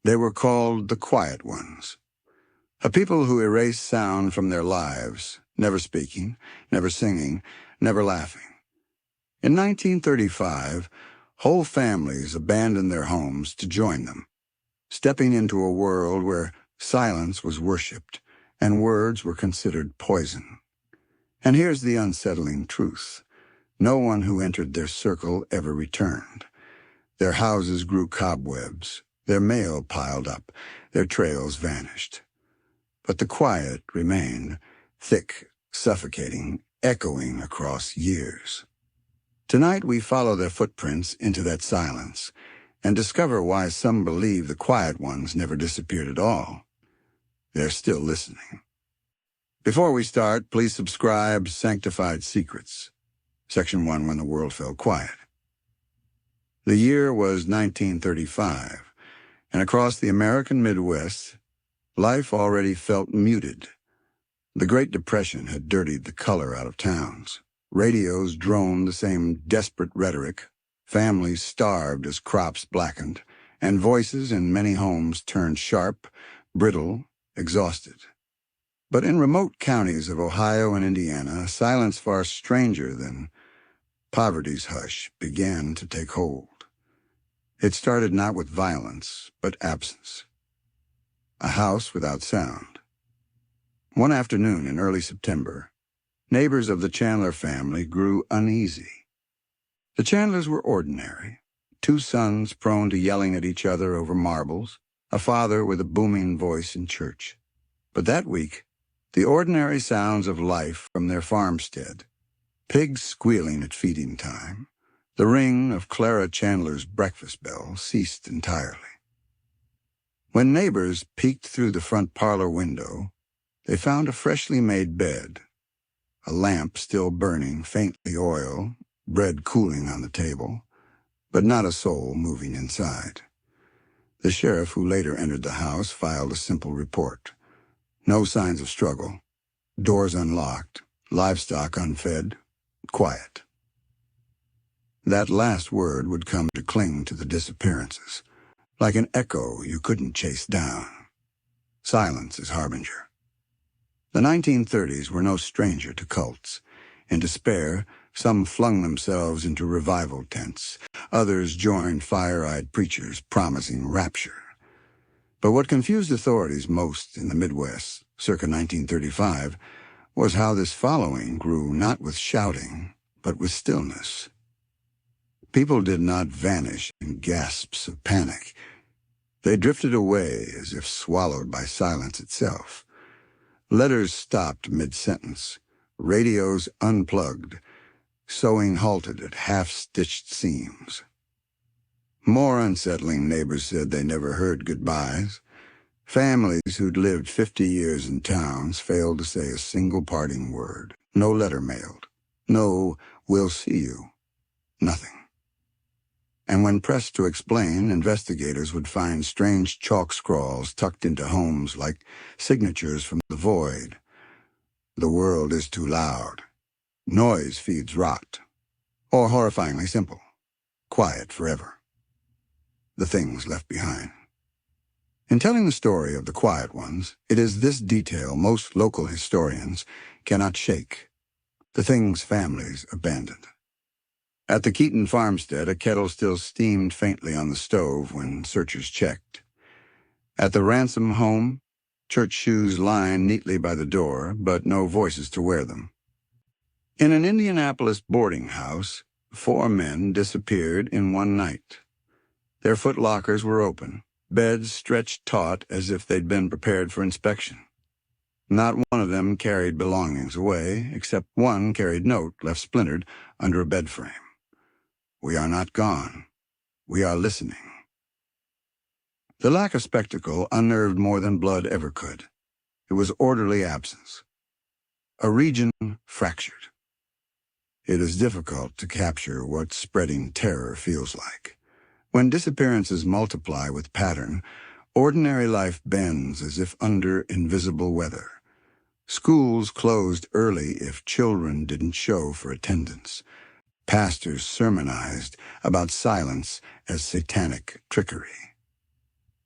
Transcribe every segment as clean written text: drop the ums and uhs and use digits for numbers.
They were called the quiet ones, a people who erased sound from their lives, never speaking, never singing, never laughing. In 1935, whole families abandoned their homes to join them, stepping into a world where silence was worshipped and words were considered poison. And here's the unsettling truth. No one who entered their circle ever returned. Their houses grew cobwebs, their mail piled up, their trails vanished. But the quiet remained, thick, suffocating, echoing across years. Tonight we follow their footprints into that silence and discover why some believe the quiet ones never disappeared at all. They're still listening. Before we start, please subscribe Sanctified Secrets, Section 1, When the World Fell Quiet. The year was 1935, and across the American Midwest, life already felt muted. The Great Depression had dirtied the color out of towns. Radios droned the same desperate rhetoric, families starved as crops blackened, and voices in many homes turned sharp, brittle, exhausted. But in remote counties of Ohio and Indiana, silence far stranger than poverty's hush began to take hold. It started not with violence, but absence. A house without sound. One afternoon in early September, neighbors of the Chandler family grew uneasy. The Chandlers were ordinary, two sons prone to yelling at each other over marbles, a father with a booming voice in church. But that week, the ordinary sounds of life from their farmstead, pigs squealing at feeding time, the ring of Clara Chandler's breakfast bell ceased entirely. When neighbors peeked through the front parlor window, they found a freshly made bed, a lamp still burning faintly oil, bread cooling on the table, but not a soul moving inside. The sheriff who later entered the house filed a simple report. No signs of struggle, doors unlocked, livestock unfed, quiet. That last word would come to cling to the disappearances, like an echo you couldn't chase down. Silence is harbinger. The 1930s were no stranger to cults. In despair, some flung themselves into revival tents. Others joined fire-eyed preachers promising rapture. But what confused authorities most in the Midwest, circa 1935, was how this following grew not with shouting, but with stillness. People did not vanish in gasps of panic. They drifted away as if swallowed by silence itself. Letters stopped mid-sentence, radios unplugged, sewing halted at half-stitched seams. More unsettling, neighbors said they never heard goodbyes. Families who'd lived 50 years in towns failed to say a single parting word. No letter mailed. No, "we'll see you." Nothing. And when pressed to explain, investigators would find strange chalk scrawls tucked into homes like signatures from the void. The world is too loud. Noise feeds rot. Or horrifyingly simple. Quiet forever. The things left behind. In telling the story of the quiet ones, it is this detail most local historians cannot shake. The things families abandoned. At the Keaton farmstead, a kettle still steamed faintly on the stove when searchers checked. At the Ransom home, church shoes lined neatly by the door, but no voices to wear them. In an Indianapolis boarding house, 4 men disappeared in one night. Their footlockers were open, beds stretched taut as if they'd been prepared for inspection. Not one of them carried belongings away, except one carried note left splintered under a bed frame. "We are not gone. We are listening." The lack of spectacle unnerved more than blood ever could. It was orderly absence. A region fractured. It is difficult to capture what spreading terror feels like. When disappearances multiply with pattern, ordinary life bends as if under invisible weather. Schools closed early if children didn't show for attendance. Pastors sermonized about silence as satanic trickery.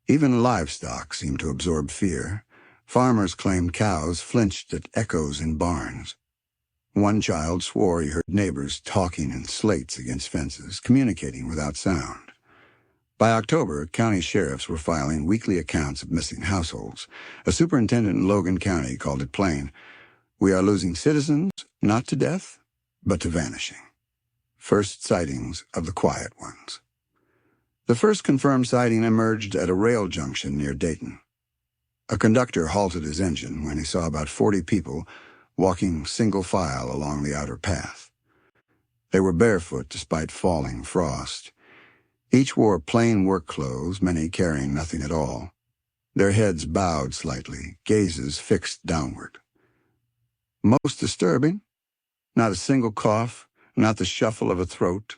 Even livestock seemed to absorb fear. Farmers claimed cows flinched at echoes in barns. One child swore he heard neighbors talking in slates against fences, communicating without sound. By October, county sheriffs were filing weekly accounts of missing households. A superintendent in Logan County called it plain. We are losing citizens, not to death, but to vanishing. First sightings of the quiet ones. The first confirmed sighting emerged at a rail junction near Dayton. A conductor halted his engine when he saw about 40 people walking single file along the outer path. They were barefoot despite falling frost. Each wore plain work clothes, many carrying nothing at all. Their heads bowed slightly, gazes fixed downward. Most disturbing, not a single cough, not the shuffle of a throat.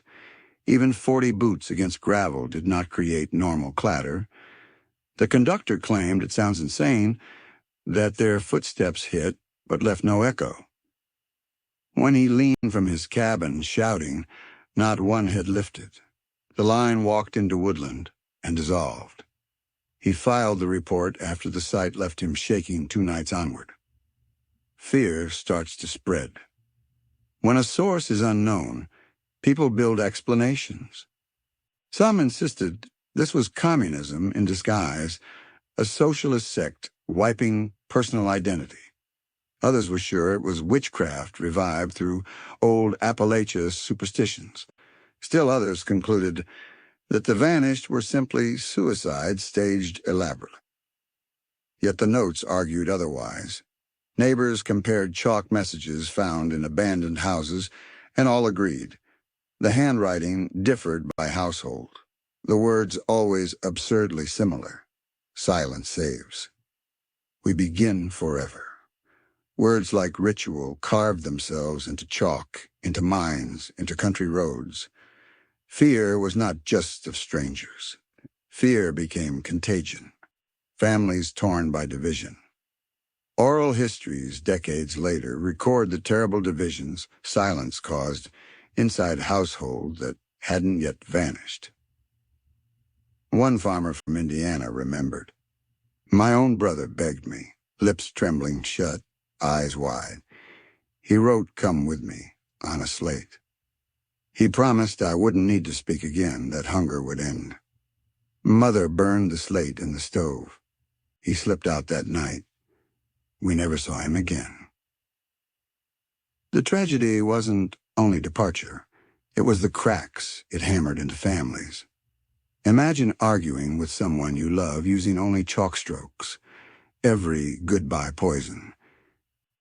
Even 40 boots against gravel did not create normal clatter. The conductor claimed, it sounds insane, that their footsteps hit but left no echo. When he leaned from his cabin shouting, not one had lifted. The line walked into woodland and dissolved. He filed the report after the sight left him shaking 2 nights onward. Fear starts to spread. When a source is unknown, people build explanations. Some insisted this was communism in disguise, a socialist sect wiping personal identity. Others were sure it was witchcraft revived through old Appalachia superstitions. Still others concluded that the vanished were simply suicides staged elaborately. Yet the notes argued otherwise. Neighbors compared chalk messages found in abandoned houses, and all agreed. The handwriting differed by household. The words always absurdly similar. Silence saves. We begin forever. Words like ritual carved themselves into chalk, into mines, into country roads. Fear was not just of strangers. Fear became contagion. Families torn by division. Oral histories, decades later, record the terrible divisions silence caused inside households that hadn't yet vanished. One farmer from Indiana remembered. My own brother begged me, lips trembling shut, eyes wide. He wrote, "Come with me," on a slate. He promised I wouldn't need to speak again, that hunger would end. Mother burned the slate in the stove. He slipped out that night. We never saw him again. The tragedy wasn't only departure. It was the cracks it hammered into families. Imagine arguing with someone you love using only chalk strokes, every goodbye poison.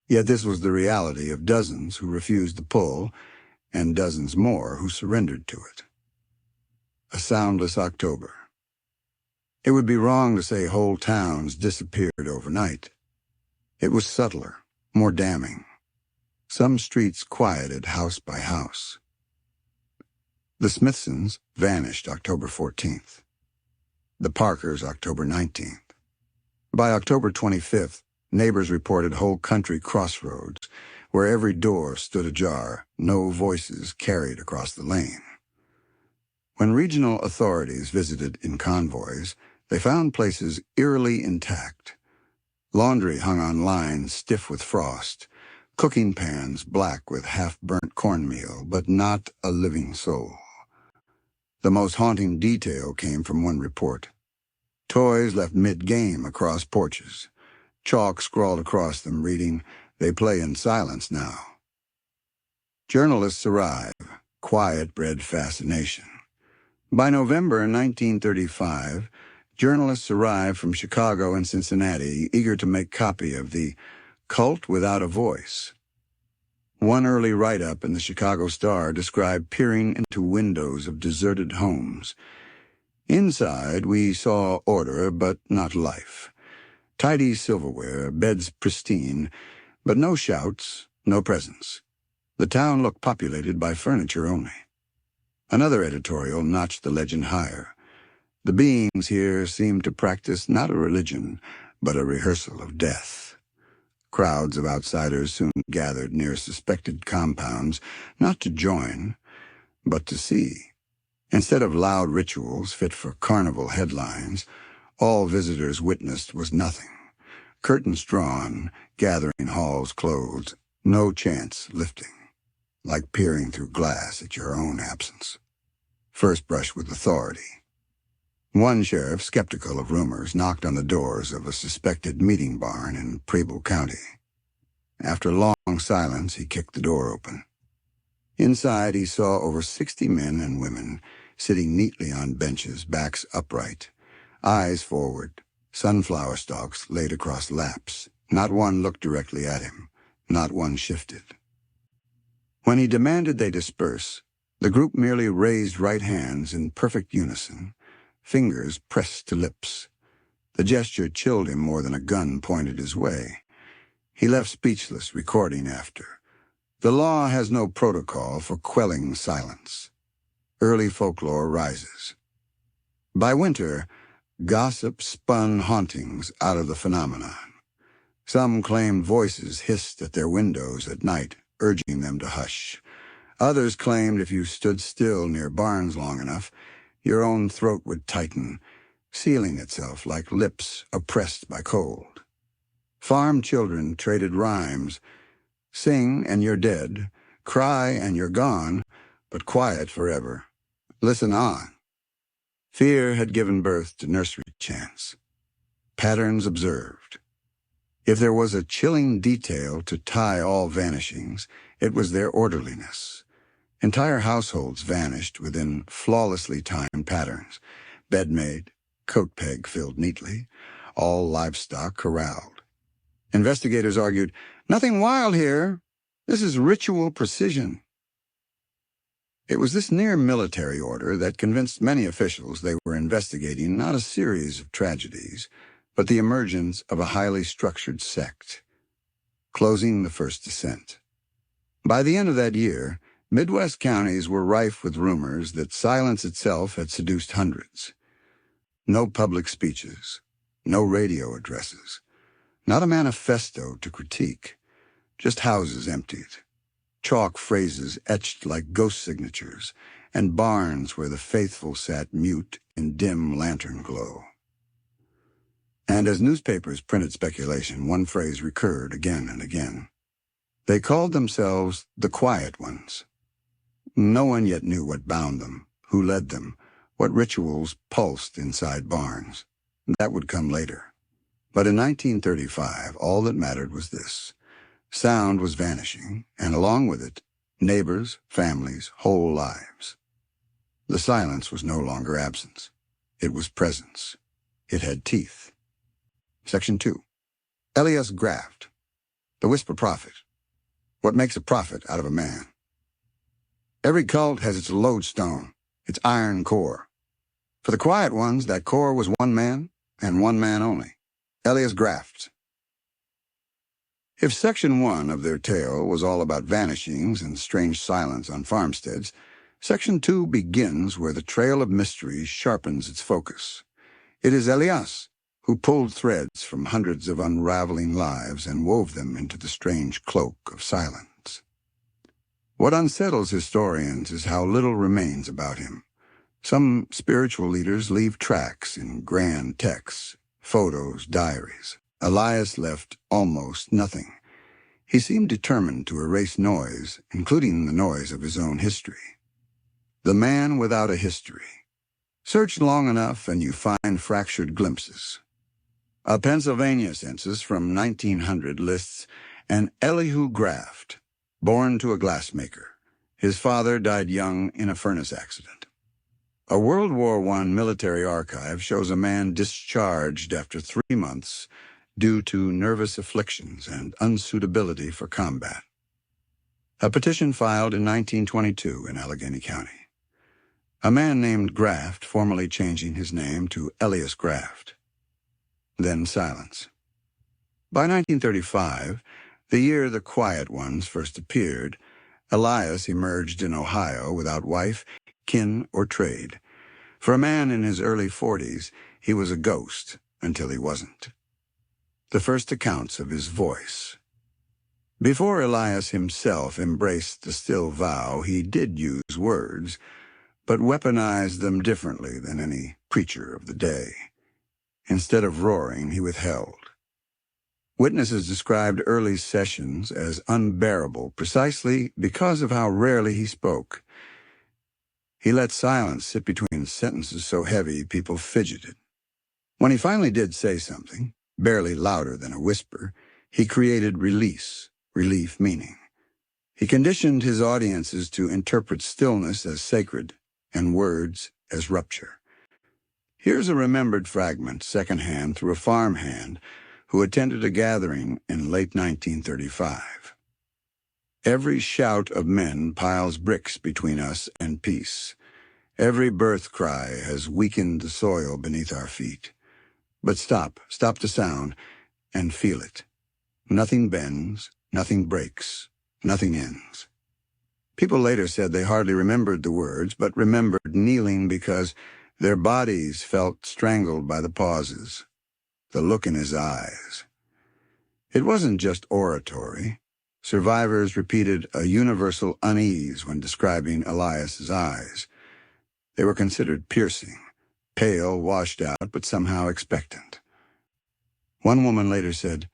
Yet this was the reality of dozens who refused the pull, and dozens more who surrendered to it. A soundless October. It would be wrong to say whole towns disappeared overnight. It was subtler, more damning. Some streets quieted house by house. The Smithsons vanished October 14th. The Parkers October 19th. By October 25th, neighbors reported whole country crossroads, where every door stood ajar, no voices carried across the lane. When regional authorities visited in convoys, they found places eerily intact. Laundry hung on lines stiff with frost, cooking pans black with half-burnt cornmeal, but not a living soul. The most haunting detail came from one report. Toys left mid-game across porches. Chalk scrawled across them, reading, "They play in silence now." Journalists arrive. Quiet bred fascination. By November 1935, journalists arrived from Chicago and Cincinnati, eager to make copy of the Cult Without a Voice. One early write-up in the Chicago Star described peering into windows of deserted homes. Inside, we saw order, but not life. Tidy silverware, beds pristine, but no shouts, no presence. The town looked populated by furniture only. Another editorial notched the legend higher. The beings here seemed to practice not a religion, but a rehearsal of death. Crowds of outsiders soon gathered near suspected compounds, not to join, but to see. Instead of loud rituals fit for carnival headlines, All visitors witnessed was nothing. Curtains drawn, gathering halls closed, no chance lifting, like peering through glass at your own absence. First brush with authority. One sheriff, skeptical of rumors, knocked on the doors of a suspected meeting barn in Preble County. After long silence, he kicked the door open. Inside, he saw over 60 men and women sitting neatly on benches, backs upright, eyes forward, sunflower stalks laid across laps. Not one looked directly at him. Not one shifted. When he demanded they disperse, the group merely raised right hands in perfect unison, fingers pressed to lips. The gesture chilled him more than a gun pointed his way. He left speechless, recording after. The law has no protocol for quelling silence. Early folklore rises. By winter, gossip spun hauntings out of the phenomenon. Some claimed voices hissed at their windows at night, urging them to hush. Others claimed if you stood still near barns long enough, your own throat would tighten, sealing itself like lips oppressed by cold. Farm children traded rhymes. Sing and you're dead, cry and you're gone, but quiet forever. Listen on. Fear had given birth to nursery chants. Patterns observed. If there was a chilling detail to tie all vanishings, it was their orderliness. Entire households vanished within flawlessly timed patterns. Bed made, coat peg filled neatly, all livestock corralled. Investigators argued, "Nothing wild here. This is ritual precision." It was this near military order that convinced many officials they were investigating not a series of tragedies, but the emergence of a highly structured sect. Closing the first descent. By the end of that year, Midwest counties were rife with rumors that silence itself had seduced hundreds. No public speeches, no radio addresses, not a manifesto to critique, just houses emptied, chalk phrases etched like ghost signatures, and barns where the faithful sat mute in dim lantern glow. And as newspapers printed speculation, one phrase recurred again and again. They called themselves the Quiet Ones. No one yet knew what bound them, who led them, what rituals pulsed inside barns. That would come later. But in 1935, all that mattered was this. Sound was vanishing, and along with it, neighbors, families, whole lives. The silence was no longer absence. It was presence. It had teeth. Section 2. Elias Graft. The Whisper Prophet. What makes a prophet out of a man? Every cult has its lodestone, its iron core. For the Quiet Ones, that core was one man, and one man only. Elias Graft. If Section 1 of their tale was all about vanishings and strange silence on farmsteads, Section 2 begins where the trail of mystery sharpens its focus. It is Elias who pulled threads from hundreds of unraveling lives and wove them into the strange cloak of silence. What unsettles historians is how little remains about him. Some spiritual leaders leave tracks in grand texts, photos, diaries. Elias left almost nothing. He seemed determined to erase noise, including the noise of his own history. The man without a history. Search long enough and you find fractured glimpses. A Pennsylvania census from 1900 lists an Elihu Graft, born to a glassmaker. His father died young in a furnace accident. A World War I military archive shows a man discharged after 3 months due to nervous afflictions and unsuitability for combat. A petition filed in 1922 in Allegheny County. A man named Graft formally changing his name to Elias Graft. Then silence. By 1935, the year the Quiet Ones first appeared, Elias emerged in Ohio without wife, kin, or trade. For a man in his early 40s, he was a ghost until he wasn't. The first accounts of his voice. Before Elias himself embraced the still vow, he did use words, but weaponized them differently than any preacher of the day. Instead of roaring, he withheld. Witnesses described early sessions as unbearable precisely because of how rarely he spoke. He let silence sit between sentences so heavy people fidgeted. When he finally did say something, barely louder than a whisper, he created relief meaning. He conditioned his audiences to interpret stillness as sacred and words as rupture. Here's a remembered fragment, secondhand through a farmhand, who attended a gathering in late 1935. Every shout of men piles bricks between us and peace. Every birth cry has weakened the soil beneath our feet. But stop the sound, and feel it. Nothing bends, nothing breaks, nothing ends. People later said they hardly remembered the words, but remembered kneeling because their bodies felt strangled by the pauses, the look in his eyes. It wasn't just oratory. Survivors repeated a universal unease when describing Elias's eyes. They were considered piercing, pale, washed out, but somehow expectant. One woman later said,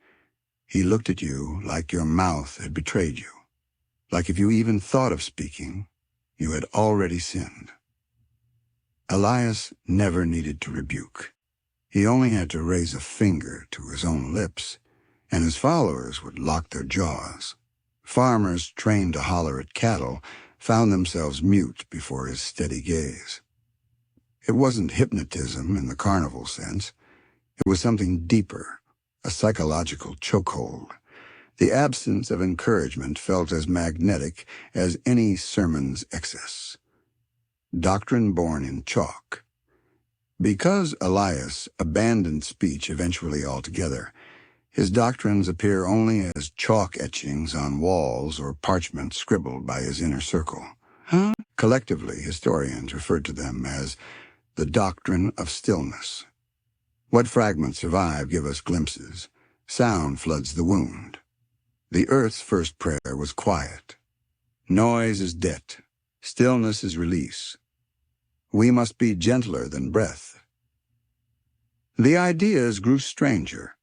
"He looked at you like your mouth had betrayed you, like if you even thought of speaking, you had already sinned." Elias never needed to rebuke. He only had to raise a finger to his own lips, and his followers would lock their jaws. Farmers trained to holler at cattle found themselves mute before his steady gaze. It wasn't hypnotism in the carnival sense. It was something deeper, a psychological chokehold. The absence of encouragement felt as magnetic as any sermon's excess. Doctrine born in chalk. Because Elias abandoned speech eventually altogether, his doctrines appear only as chalk etchings on walls or parchment scribbled by his inner circle. Collectively, historians referred to them as the doctrine of stillness. What fragments survive give us glimpses. Sound floods the wound. The earth's first prayer was quiet. Noise is debt. Stillness is release. We must be gentler than breath. The ideas grew stranger.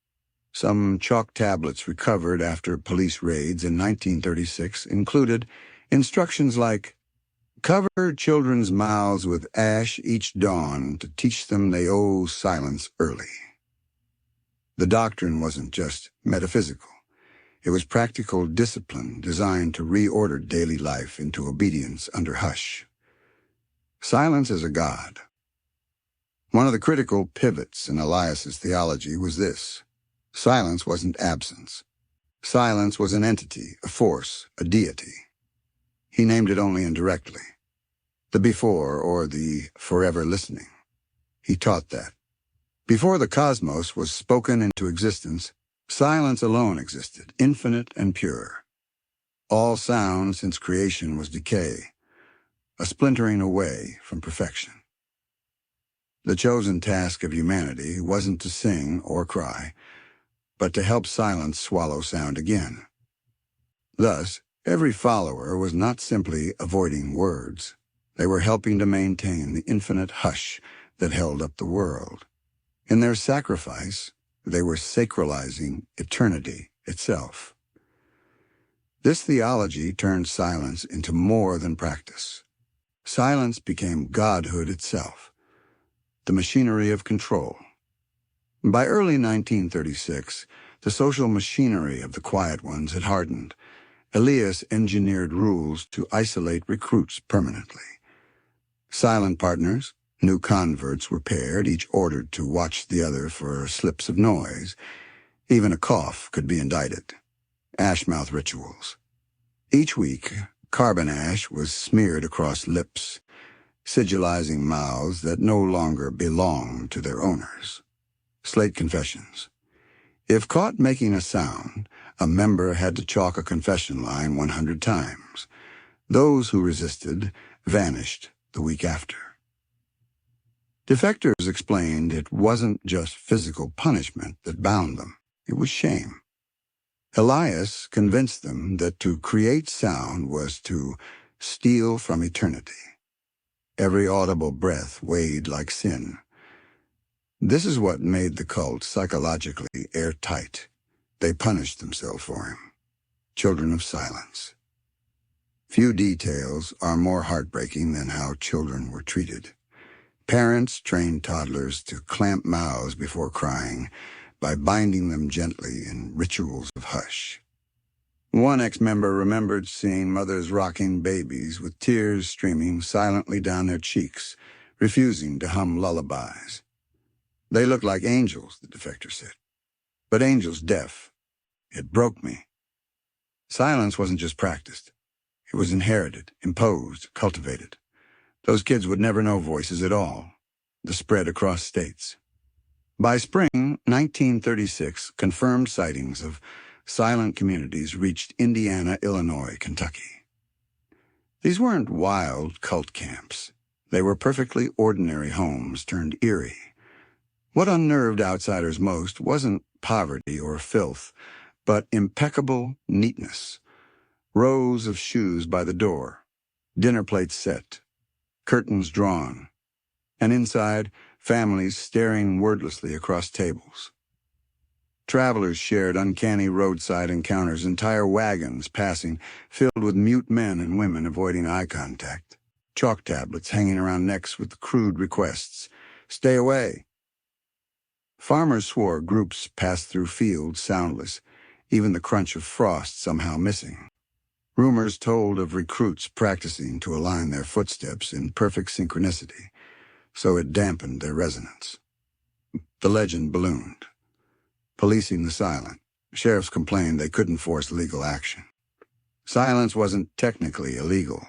Some chalk tablets recovered after police raids in 1936 included instructions like, "Cover children's mouths with ash each dawn to teach them they owe silence early." The doctrine wasn't just metaphysical. It was practical discipline designed to reorder daily life into obedience under hush. Silence as a god. One of the critical pivots in Elias's theology was this. Silence wasn't absence. Silence was an entity, a force, a deity. He named it only indirectly. The before, or the forever listening. He taught that. Before the cosmos was spoken into existence, silence alone existed, infinite and pure. All sound since creation was decay, a splintering away from perfection. The chosen task of humanity wasn't to sing or cry, but to help silence swallow sound again. Thus, every follower was not simply avoiding words. They were helping to maintain the infinite hush that held up the world. In their sacrifice, they were sacralizing eternity itself. This theology turned silence into more than practice. Silence became godhood itself, the machinery of control. By early 1936, the social machinery of the quiet ones had hardened. Elias engineered rules to isolate recruits permanently. Silent partners, new converts, were paired, each ordered to watch the other for slips of noise. Even a cough could be indicted. Ashmouth rituals. Each week, carbon ash was smeared across lips, sigilizing mouths that no longer belonged to their owners. Slate confessions. If caught making a sound, a member had to chalk a confession line 100 times. Those who resisted vanished the week after. Defectors explained it wasn't just physical punishment that bound them. It was shame. Elias convinced them that to create sound was to steal from eternity. Every audible breath weighed like sin. This is what made the cult psychologically airtight. They punished themselves for him. Children of silence. Few details are more heartbreaking than how children were treated. Parents trained toddlers to clamp mouths before crying by binding them gently in rituals of hush. One ex-member remembered seeing mothers rocking babies with tears streaming silently down their cheeks, refusing to hum lullabies. They looked like angels, the defector said, but angels deaf. It broke me. Silence wasn't just practiced. It was inherited, imposed, cultivated. Those kids would never know voices at all. The spread across states. By spring 1936, confirmed sightings of silent communities reached Indiana, Illinois, Kentucky. These weren't wild cult camps. They were perfectly ordinary homes turned eerie. What unnerved outsiders most wasn't poverty or filth, but impeccable neatness. Rows of shoes by the door, dinner plates set, curtains drawn, and inside, families staring wordlessly across tables. Travelers shared uncanny roadside encounters, entire wagons passing, filled with mute men and women avoiding eye contact, chalk tablets hanging around necks with crude requests, "Stay away." Farmers swore groups passed through fields soundless, even the crunch of frost somehow missing. Rumors told of recruits practicing to align their footsteps in perfect synchronicity, so it dampened their resonance. The legend ballooned. Policing the silent, sheriffs complained they couldn't force legal action. Silence wasn't technically illegal.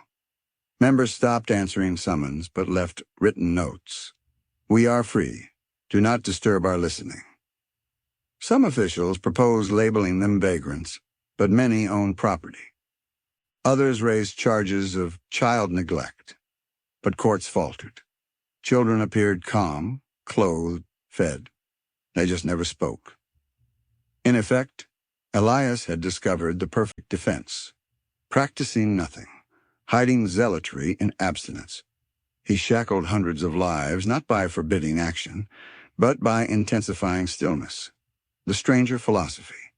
Members stopped answering summons but left written notes. "We are free. Do not disturb our listening." Some officials proposed labeling them vagrants, but many owned property. Others raised charges of child neglect, but courts faltered. Children appeared calm, clothed, fed. They just never spoke. In effect, Elias had discovered the perfect defense, practicing nothing, hiding zealotry in abstinence. He shackled hundreds of lives not by forbidding action, but by intensifying stillness. The stranger philosophy.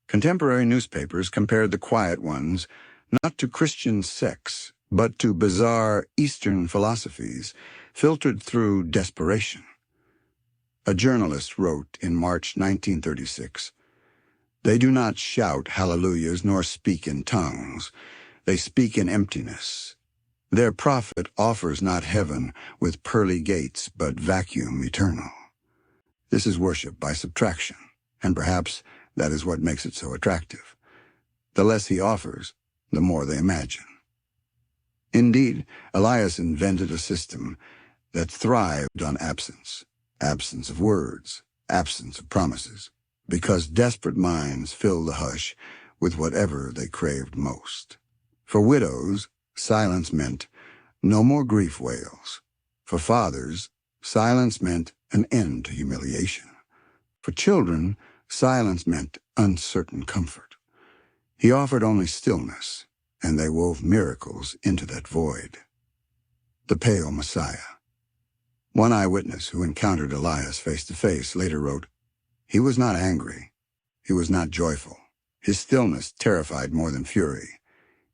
Contemporary newspapers compared the quiet ones not to Christian sects, but to bizarre Eastern philosophies filtered through desperation. A journalist wrote in March 1936, "They do not shout hallelujahs nor speak in tongues. They speak in emptiness. Their prophet offers not heaven with pearly gates, but vacuum eternal." This is worship by subtraction, and perhaps that is what makes it so attractive. The less he offers, the more they imagine. Indeed, Elias invented a system that thrived on absence, absence of words, absence of promises, because desperate minds filled the hush with whatever they craved most. For widows, silence meant no more grief wails. For fathers, silence meant an end to humiliation. For children, silence meant uncertain comfort. He offered only stillness, and they wove miracles into that void. The Pale Messiah. One eyewitness who encountered Elias face to face later wrote, "He was not angry. He was not joyful. His stillness terrified more than fury.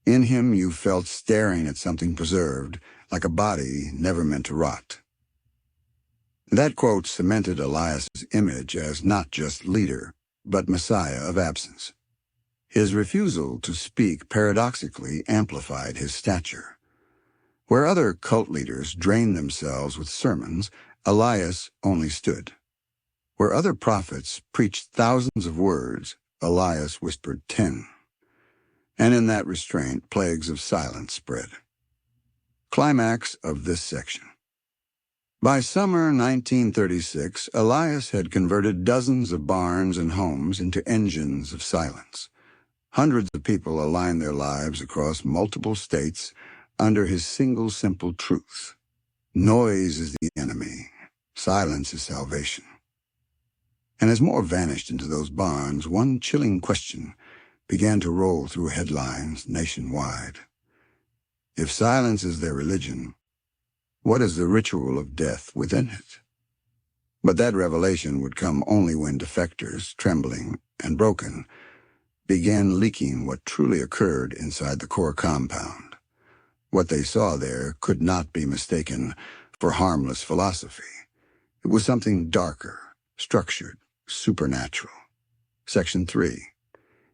In him you felt staring at something preserved, like a body never meant to rot." That quote cemented Elias's image as not just leader, but Messiah of absence. His refusal to speak paradoxically amplified his stature. Where other cult leaders drained themselves with sermons, Elias only stood. Where other prophets preached thousands of words, Elias whispered 10. And in that restraint, plagues of silence spread. Climax of this section. By summer 1936, Elias had converted dozens of barns and homes into engines of silence. Hundreds of people aligned their lives across multiple states under his single simple truth. Noise is the enemy. Silence is salvation. And as more vanished into those barns, one chilling question began to roll through headlines nationwide. If silence is their religion, what is the ritual of death within it? But that revelation would come only when defectors, trembling and broken, began leaking what truly occurred inside the core compound. What they saw there could not be mistaken for harmless philosophy. It was something darker, structured, supernatural. Section 3.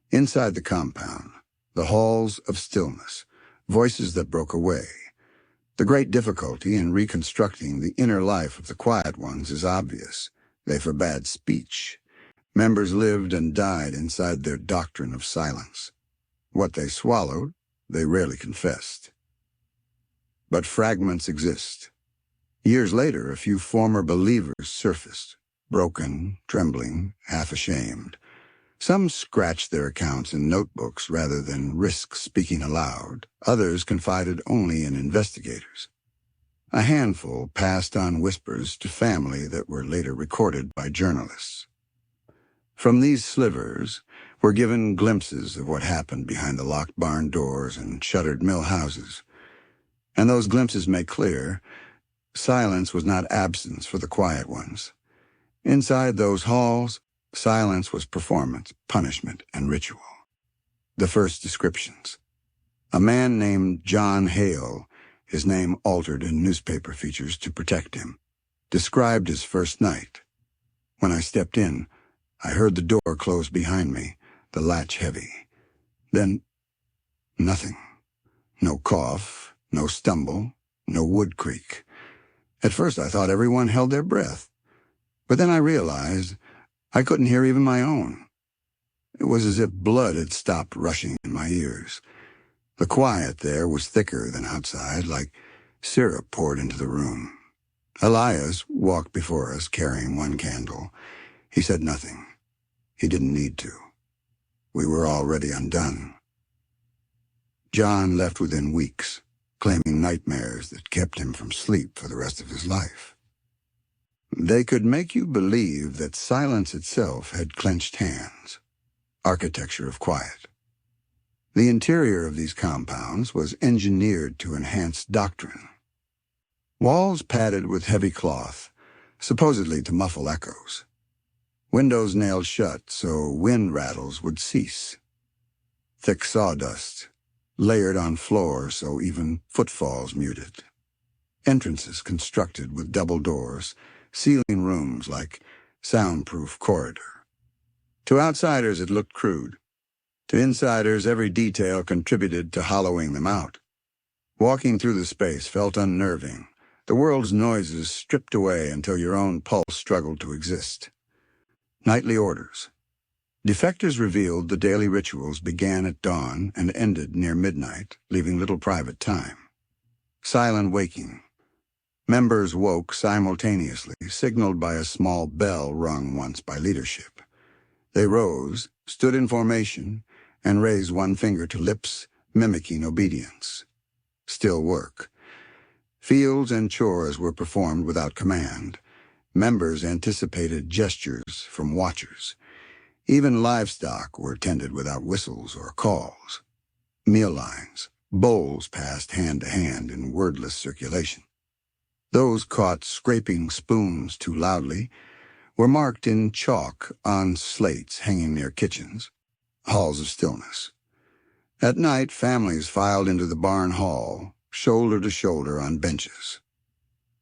Inside the compound, the halls of stillness, voices that broke away. The great difficulty in reconstructing the inner life of the quiet ones is obvious. They forbade speech. Members lived and died inside their doctrine of silence. What they swallowed, they rarely confessed. But fragments exist. Years later, a few former believers surfaced, broken, trembling, half ashamed. Some scratched their accounts in notebooks rather than risk speaking aloud. Others confided only in investigators. A handful passed on whispers to family that were later recorded by journalists. From these slivers were given glimpses of what happened behind the locked barn doors and shuttered mill houses. And those glimpses make clear, silence was not absence for the quiet ones. Inside those halls, silence was performance, punishment, and ritual. The first descriptions. A man named John Hale, his name altered in newspaper features to protect him, described his first night. When I stepped in, I heard the door close behind me, the latch heavy. Then, nothing. No cough, no stumble, no wood creak. At first I thought everyone held their breath, but then I realized I couldn't hear even my own. It was as if blood had stopped rushing in my ears. The quiet there was thicker than outside, like syrup poured into the room. Elias walked before us carrying one candle. He said nothing. He didn't need to. We were already undone. John left within weeks, claiming nightmares that kept him from sleep for the rest of his life. They could make you believe that silence itself had clenched hands. Architecture of quiet. The interior of these compounds was engineered to enhance doctrine. Walls padded with heavy cloth, supposedly to muffle echoes. Windows nailed shut so wind rattles would cease. Thick sawdust, layered on floor so even footfalls muted. Entrances constructed with double doors, sealing rooms like soundproof corridor. To outsiders it looked crude. To insiders, every detail contributed to hollowing them out. Walking through the space felt unnerving, the world's noises stripped away until your own pulse struggled to exist. Nightly orders. Defectors revealed the daily rituals began at dawn and ended near midnight, leaving little private time. Silent waking. Members woke simultaneously, signaled by a small bell rung once by leadership. They rose, stood in formation, and raised one finger to lips, mimicking obedience. Still work. Fields and chores were performed without command. Members anticipated gestures from watchers. Even livestock were tended without whistles or calls. Meal lines, bowls passed hand to hand in wordless circulation. Those caught scraping spoons too loudly were marked in chalk on slates hanging near kitchens. Halls of stillness. At night, families filed into the barn hall, shoulder to shoulder on benches.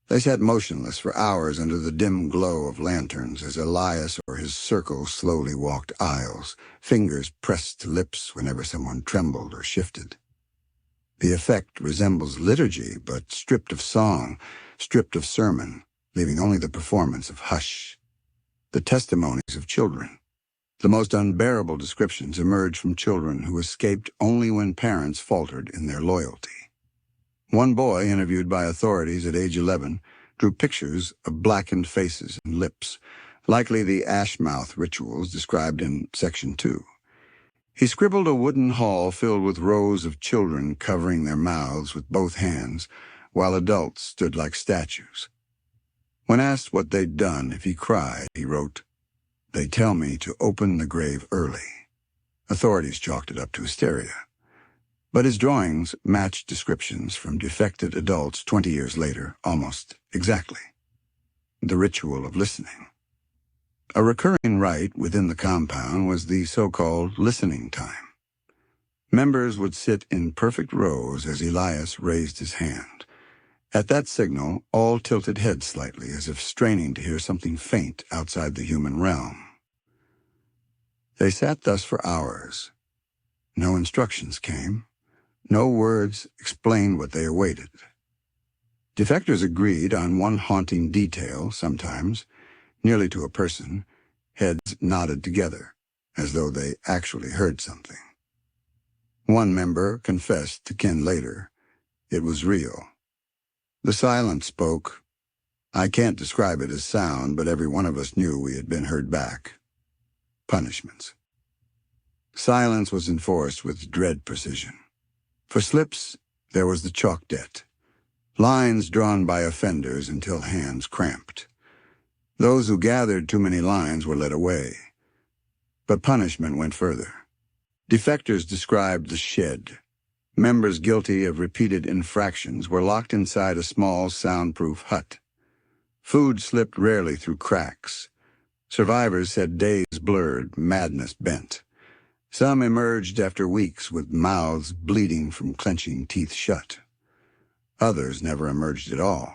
They sat motionless for hours under the dim glow of lanterns as Elias or his circle slowly walked aisles, fingers pressed to lips whenever someone trembled or shifted. The effect resembles liturgy, but stripped of song, stripped of sermon, leaving only the performance of hush. The testimonies of children. The most unbearable descriptions emerged from children who escaped only when parents faltered in their loyalty. One boy, interviewed by authorities at age 11, drew pictures of blackened faces and lips, likely the ash-mouth rituals described in Section 2. He scribbled a wooden hall filled with rows of children covering their mouths with both hands, while adults stood like statues. When asked what they'd done if he cried, he wrote, "They tell me to open the grave early." Authorities chalked it up to hysteria. But his drawings matched descriptions from defected adults 20 years later, almost exactly. the ritual of listening. A recurring rite within the compound was the so-called listening time. Members would sit in perfect rows as Elias raised his hand. At that signal, all tilted heads slightly, as if straining to hear something faint outside the human realm. They sat thus for hours. No instructions came. No words explained what they awaited. Defectors agreed on one haunting detail sometimes, nearly to a person. Heads nodded together, as though they actually heard something. One member confessed to Ken later. It was real. The silence spoke. I can't describe it as sound, but every one of us knew we had been heard back. Punishments. Silence was enforced with dread precision. For slips, there was the chalk debt. Lines drawn by offenders until hands cramped. Those who gathered too many lines were led away. But punishment went further. Defectors described the shed. Members guilty of repeated infractions were locked inside a small, soundproof hut. Food slipped rarely through cracks. Survivors said days blurred, madness bent. Some emerged after weeks with mouths bleeding from clenching teeth shut. Others never emerged at all.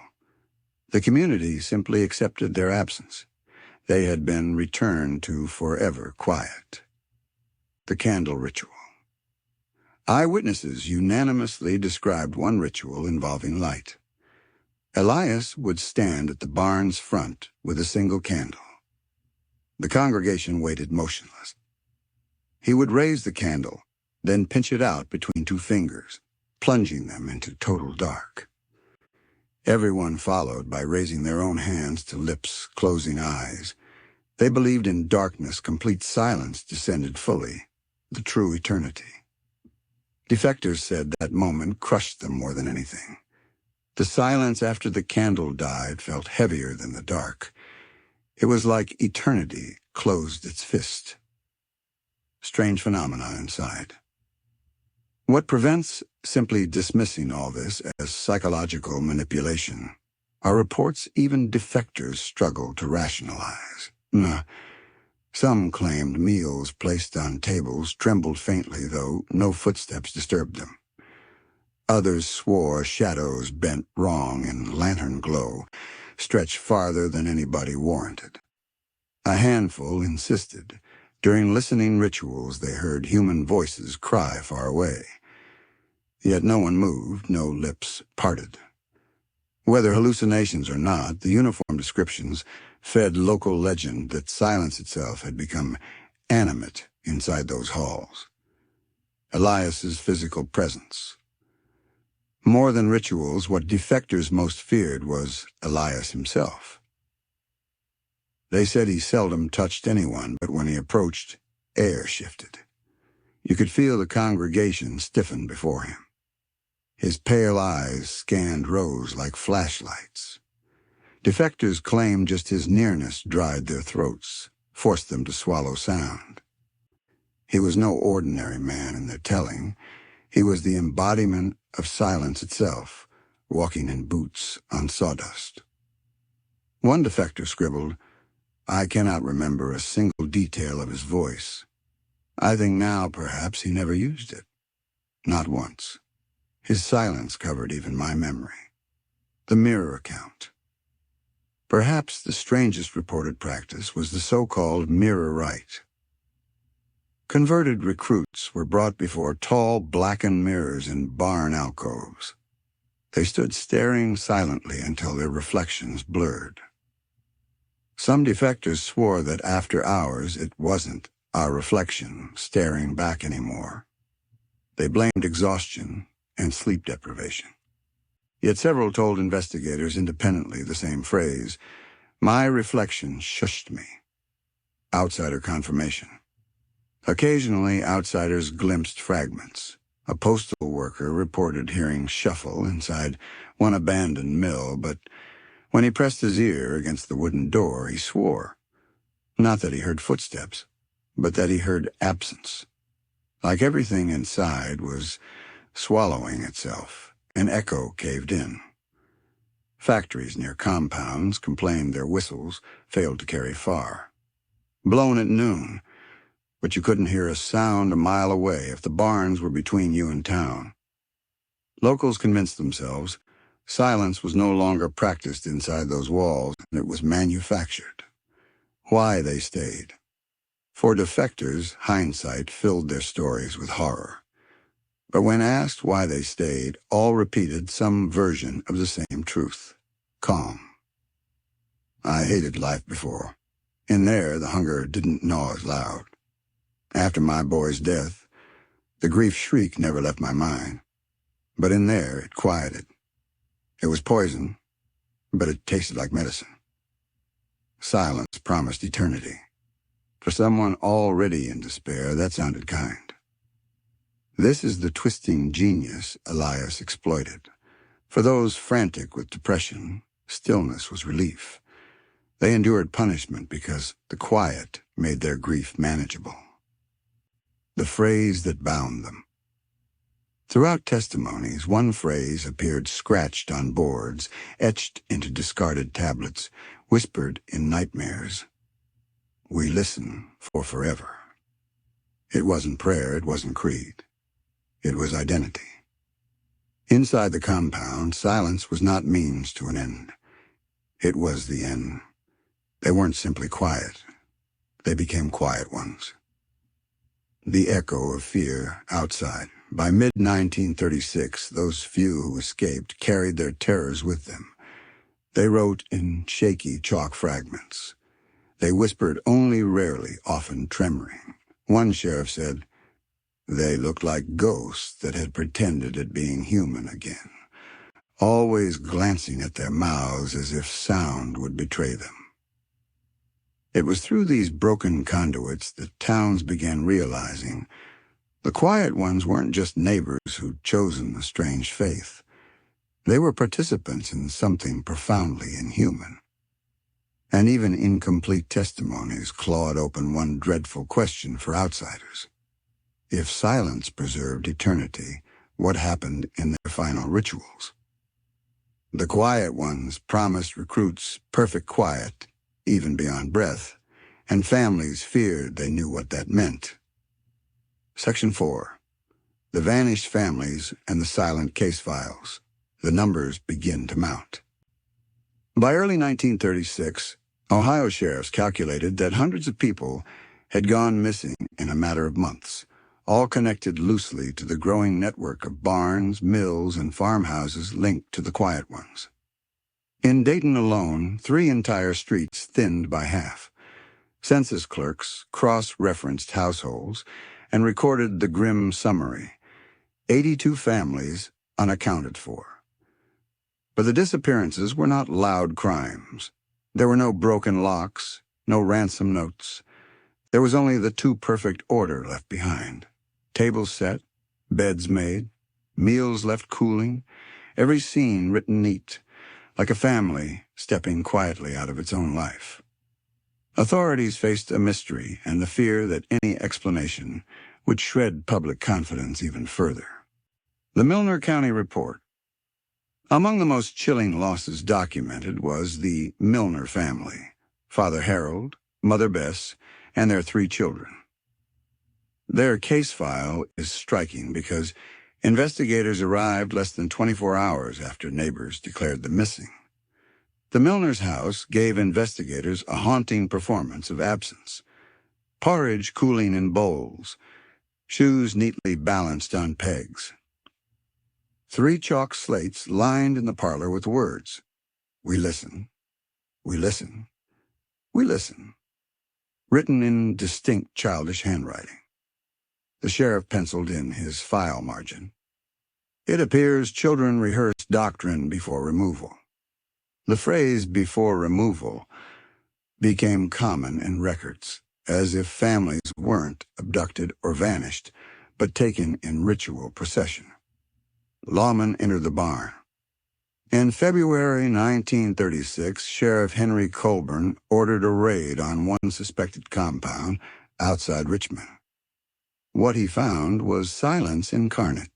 The community simply accepted their absence. They had been returned to forever quiet. The candle ritual. Eyewitnesses unanimously described one ritual involving light. Elias would stand at the barn's front with a single candle. The congregation waited motionless. He would raise the candle, then pinch it out between two fingers, plunging them into total dark. Everyone followed by raising their own hands to lips, closing eyes. They believed in darkness, complete silence descended fully, the true eternity. Defectors said that moment crushed them more than anything. The silence after the candle died felt heavier than the dark. It was like eternity closed its fist. Strange phenomena inside. What prevents simply dismissing all this as psychological manipulation are reports even defectors struggle to rationalize. Some claimed meals placed on tables trembled faintly, though no footsteps disturbed them. Others swore shadows bent wrong in lantern glow, stretched farther than anybody warranted. A handful insisted. During listening rituals, they heard human voices cry far away. Yet no one moved, no lips parted. Whether hallucinations or not, the uniform descriptions fed local legend that silence itself had become animate inside those halls. Elias's physical presence. More than rituals, what defectors most feared was Elias himself. They said he seldom touched anyone, but when he approached, air shifted. You could feel the congregation stiffen before him. His pale eyes scanned rows like flashlights. Defectors claimed just his nearness dried their throats, forced them to swallow sound. He was no ordinary man in their telling. He was the embodiment of silence itself, walking in boots on sawdust. One defector scribbled, I cannot remember a single detail of his voice. I think now, perhaps, he never used it. Not once. His silence covered even my memory. The mirror account. Perhaps the strangest reported practice was the so-called mirror rite. Converted recruits were brought before tall, blackened mirrors in barn alcoves. They stood staring silently until their reflections blurred. Some defectors swore that after hours it wasn't our reflection staring back anymore. They blamed exhaustion and sleep deprivation. Yet several told investigators independently the same phrase, my reflection shushed me. Outsider confirmation. Occasionally, outsiders glimpsed fragments. A postal worker reported hearing shuffle inside one abandoned mill, but when he pressed his ear against the wooden door, he swore. Not that he heard footsteps, but that he heard absence. Like everything inside was swallowing itself, an echo caved in. Factories near compounds complained their whistles failed to carry far. Blown at noon, but you couldn't hear a sound a mile away if the barns were between you and town. Locals convinced themselves silence was no longer practiced inside those walls, and it was manufactured. Why they stayed. For defectors, hindsight filled their stories with horror. But when asked why they stayed, all repeated some version of the same truth. Calm. I hated life before. In there, the hunger didn't gnaw as loud. After my boy's death, the grief shriek never left my mind. But in there, it quieted. It was poison, but it tasted like medicine. Silence promised eternity. For someone already in despair, that sounded kind. This is the twisting genius Elias exploited. For those frantic with depression, stillness was relief. They endured punishment because the quiet made their grief manageable. The phrase that bound them. Throughout testimonies, one phrase appeared scratched on boards, etched into discarded tablets, whispered in nightmares. We listen for forever. It wasn't prayer, it wasn't creed. It was identity. Inside the compound, silence was not means to an end. It was the end. They weren't simply quiet. They became quiet ones. The echo of fear outside. By mid-1936, those few who escaped carried their terrors with them. They wrote in shaky chalk fragments. They whispered only rarely, often tremoring. One sheriff said, "They looked like ghosts that had pretended at being human again, always glancing at their mouths as if sound would betray them." It was through these broken conduits that towns began realizing the quiet ones weren't just neighbors who'd chosen a strange faith. They were participants in something profoundly inhuman. And even incomplete testimonies clawed open one dreadful question for outsiders. If silence preserved eternity, what happened in their final rituals? The quiet ones promised recruits perfect quiet, even beyond breath, and families feared they knew what that meant. Section 4. The Vanished Families and the Silent Case Files. The numbers begin to mount. By early 1936, Ohio sheriffs calculated that hundreds of people had gone missing in a matter of months, all connected loosely to the growing network of barns, mills, and farmhouses linked to the quiet ones. In Dayton alone, 3 entire streets thinned by half. Census clerks cross-referenced households and recorded the grim summary: 82 families unaccounted for. But the disappearances were not loud crimes. There were no broken locks, no ransom notes. There was only the too perfect order left behind. Tables set, beds made, meals left cooling, every scene written neat, like a family stepping quietly out of its own life. Authorities faced a mystery and the fear that any explanation would shred public confidence even further. The Milner County Report. Among the most chilling losses documented was the Milner family, Father Harold, Mother Bess, and their 3 children. Their case file is striking because investigators arrived less than 24 hours after neighbors declared them missing. The Milner's house gave investigators a haunting performance of absence. Porridge cooling in bowls, shoes neatly balanced on pegs. 3 chalk slates lined in the parlor with words: "We listen, we listen, we listen," written in distinct childish handwriting. The sheriff penciled in his file margin. "It appears children rehearsed doctrine before removal." The phrase "before removal" became common in records, as if families weren't abducted or vanished, but taken in ritual procession. Lawmen entered the barn. In February 1936, Sheriff Henry Colburn ordered a raid on one suspected compound outside Richmond. What he found was silence incarnate.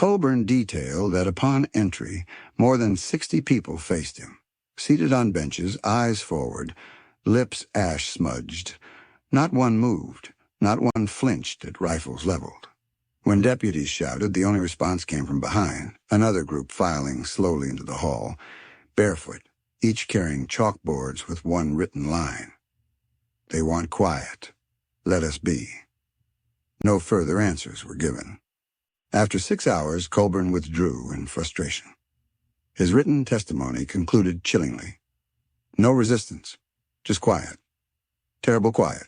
Colburn detailed that upon entry, more than 60 people faced him, seated on benches, eyes forward, lips ash-smudged. Not one moved, not one flinched at rifles leveled. When deputies shouted, the only response came from behind, another group filing slowly into the hall, barefoot, each carrying chalkboards with one written line. They want quiet. Let us be. No further answers were given. After 6 hours, Colburn withdrew in frustration. His written testimony concluded chillingly. No resistance, just quiet. Terrible quiet.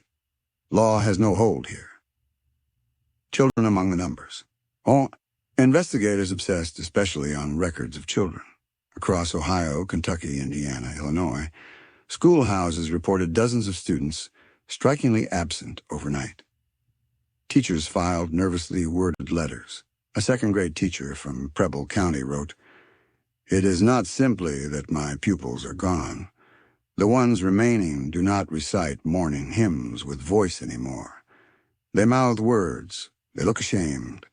Law has no hold here. Children among the numbers. Investigators obsessed especially on records of children. Across Ohio, Kentucky, Indiana, Illinois, schoolhouses reported dozens of students strikingly absent overnight. Teachers filed nervously worded letters. A second-grade teacher from Preble County wrote, "It is not simply that my pupils are gone. The ones remaining do not recite morning hymns with voice anymore. They mouth words. They look ashamed.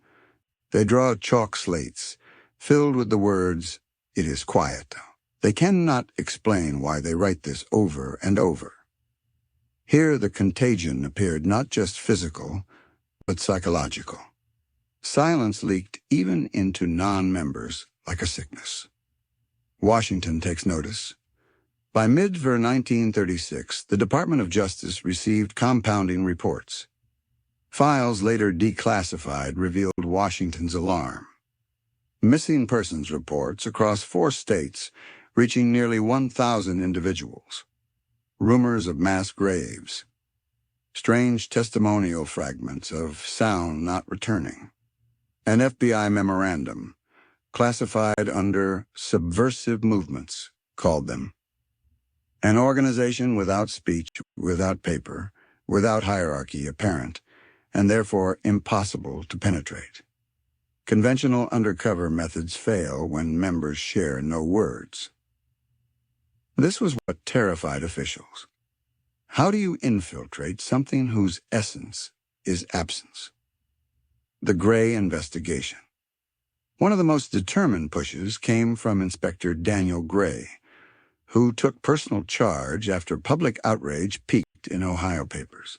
They draw chalk slates, filled with the words, 'It is quiet.' They cannot explain why they write this over and over." Here the contagion appeared not just physical, but psychological. Silence leaked even into non-members like a sickness. Washington takes notice. By mid-1936, the Department of Justice received compounding reports. Files later declassified revealed Washington's alarm. Missing persons reports across 4 states reaching nearly 1,000 individuals. Rumors of mass graves. Strange testimonial fragments of sound not returning. An FBI memorandum, classified under subversive movements, called them. An organization without speech, without paper, without hierarchy apparent, and therefore impossible to penetrate. Conventional undercover methods fail when members share no words. This was what terrified officials. How do you infiltrate something whose essence is absence? The Gray investigation. One of the most determined pushes came from Inspector Daniel Gray, who took personal charge after public outrage peaked in Ohio papers.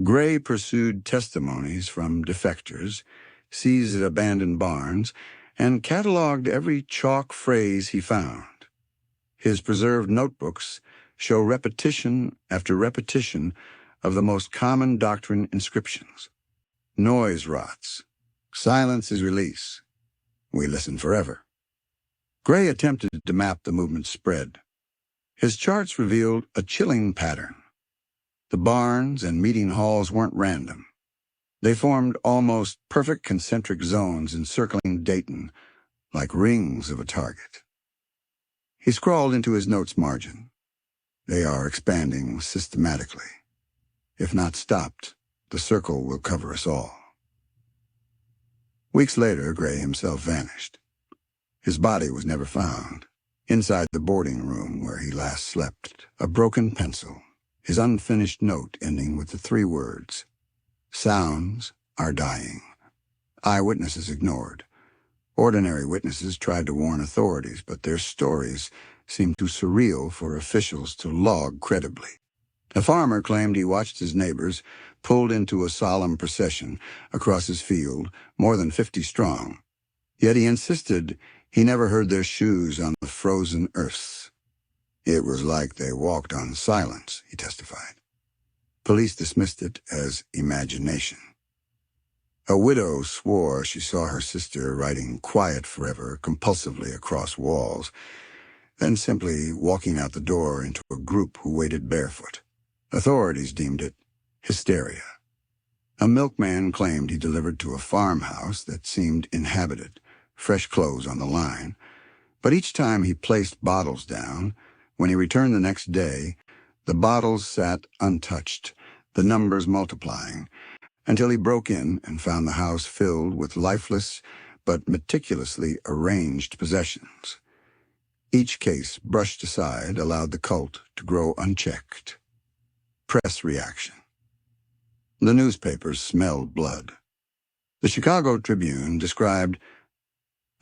Gray pursued testimonies from defectors, seized abandoned barns, and cataloged every chalk phrase he found. His preserved notebooks show repetition after repetition of the most common doctrine inscriptions. Noise rots. Silence is release. We listen forever. Gray attempted to map the movement's spread. His charts revealed a chilling pattern. The barns and meeting halls weren't random. They formed almost perfect concentric zones encircling Dayton, like rings of a target. He scrawled into his notes margin. They are expanding systematically. If not stopped, the circle will cover us all. Weeks later, Gray himself vanished. His body was never found. Inside the boarding room where he last slept, a broken pencil, his unfinished note ending with the 3 words, "Sounds are dying." Eyewitnesses ignored. Ordinary witnesses tried to warn authorities, but their stories seemed too surreal for officials to log credibly. A farmer claimed he watched his neighbors pulled into a solemn procession across his field, more than 50 strong. Yet he insisted he never heard their shoes on the frozen earths. It was like they walked on silence, he testified. Police dismissed it as imagination. A widow swore she saw her sister writing "quiet forever" compulsively across walls, then simply walking out the door into a group who waited barefoot. Authorities deemed it hysteria. A milkman claimed he delivered to a farmhouse that seemed inhabited, fresh clothes on the line, but each time he placed bottles down, when he returned the next day, the bottles sat untouched, the numbers multiplying, until he broke in and found the house filled with lifeless but meticulously arranged possessions. Each case brushed aside allowed the cult to grow unchecked. Press reaction. The newspapers smelled blood. The Chicago Tribune described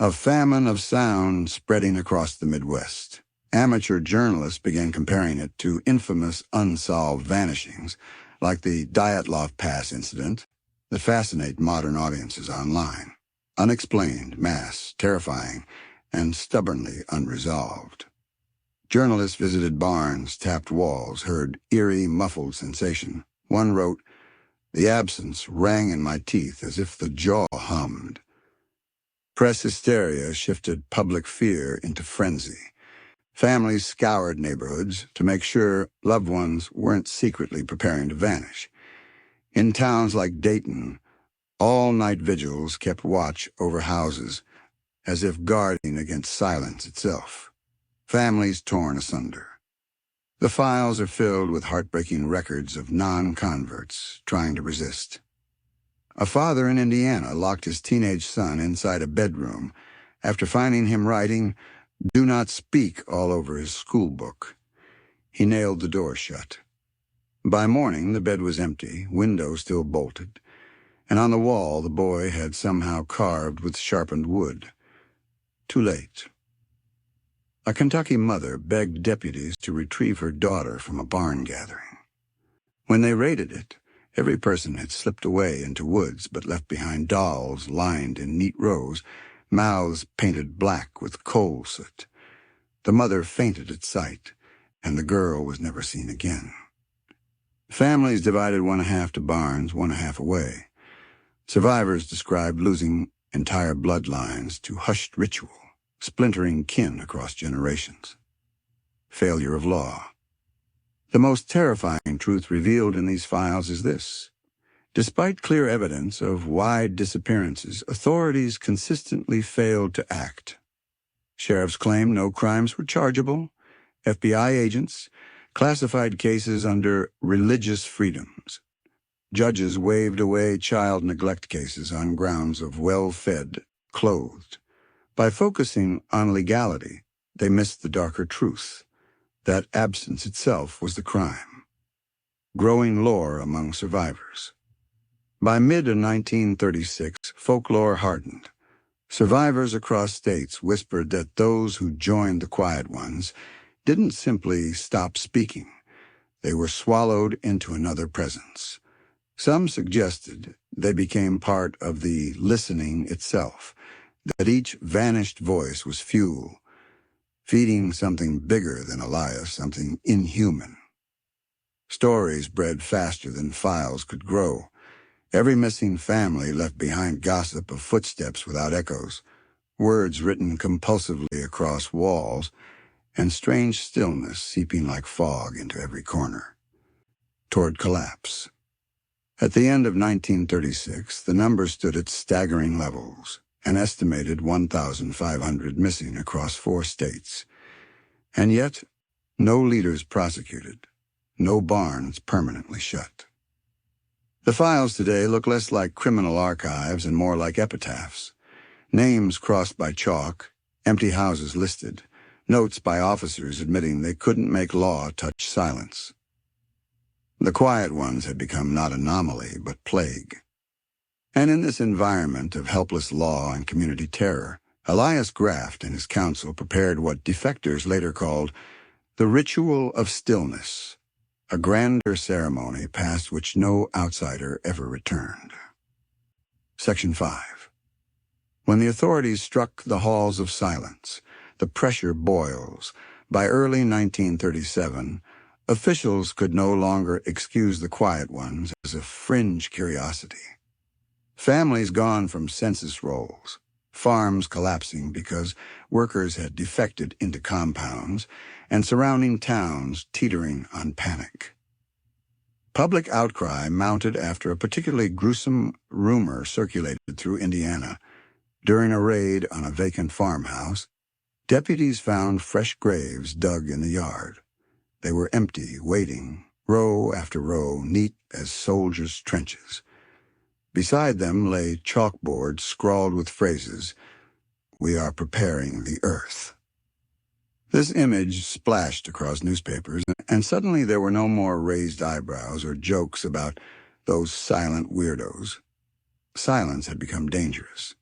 A famine of sound spreading across the Midwest. Amateur journalists began comparing it to infamous unsolved vanishings, like the Dyatlov Pass incident, that fascinate modern audiences online. Unexplained, mass, terrifying, and stubbornly unresolved. Journalists visited barns, tapped walls, heard eerie, muffled sensation. One wrote, "The absence rang in my teeth as if the jaw hummed." Press hysteria shifted public fear into frenzy. Families scoured neighborhoods to make sure loved ones weren't secretly preparing to vanish. In towns like Dayton, all-night vigils kept watch over houses, as if guarding against silence itself. Families torn asunder. The files are filled with heartbreaking records of non-converts trying to resist. A father in Indiana locked his teenage son inside a bedroom after finding him writing, "Do not speak," all over his school book. He nailed the door shut. By morning, the bed was empty, window still bolted, and on the wall the boy had somehow carved with sharpened wood. Too late. A Kentucky mother begged deputies to retrieve her daughter from a barn gathering. When they raided it, every person had slipped away into woods but left behind dolls lined in neat rows, mouths painted black with coal soot. The mother fainted at sight, and the girl was never seen again. Families divided one half to barns, one half away. Survivors described losing entire bloodlines to hushed ritual, splintering kin across generations. Failure of law. The most terrifying truth revealed in these files is this. Despite clear evidence of wide disappearances, authorities consistently failed to act. Sheriffs claimed no crimes were chargeable. FBI agents classified cases under religious freedoms. Judges waved away child neglect cases on grounds of well-fed, clothed. By focusing on legality, they missed the darker truth. That absence itself was the crime. Growing lore among survivors. By mid-1936, folklore hardened. Survivors across states whispered that those who joined the quiet ones didn't simply stop speaking. They were swallowed into another presence. Some suggested they became part of the listening itself, that each vanished voice was fuel, feeding something bigger than Elias, something inhuman. Stories bred faster than files could grow. Every missing family left behind gossip of footsteps without echoes, words written compulsively across walls, and strange stillness seeping like fog into every corner. Toward collapse. At the end of 1936, the number stood at staggering levels, an estimated 1,500 missing across 4 states. And yet, no leaders prosecuted, no barns permanently shut. The files today look less like criminal archives and more like epitaphs. Names crossed by chalk, empty houses listed, notes by officers admitting they couldn't make law touch silence. The quiet ones had become not anomaly, but plague. And in this environment of helpless law and community terror, Elias Graft and his council prepared what defectors later called the ritual of stillness, a grander ceremony past which no outsider ever returned. Section 5. When the authorities struck the halls of silence, the pressure boils. By early 1937, officials could no longer excuse the quiet ones as a fringe curiosity. Families gone from census rolls, farms collapsing because workers had defected into compounds, and surrounding towns teetering on panic. Public outcry mounted after a particularly gruesome rumor circulated through Indiana. During a raid on a vacant farmhouse, deputies found fresh graves dug in the yard. They were empty, waiting, row after row, neat as soldiers' trenches. Beside them lay chalkboards scrawled with phrases, "We are preparing the earth." This image splashed across newspapers, and suddenly there were no more raised eyebrows or jokes about those silent weirdos. Silence had become dangerous.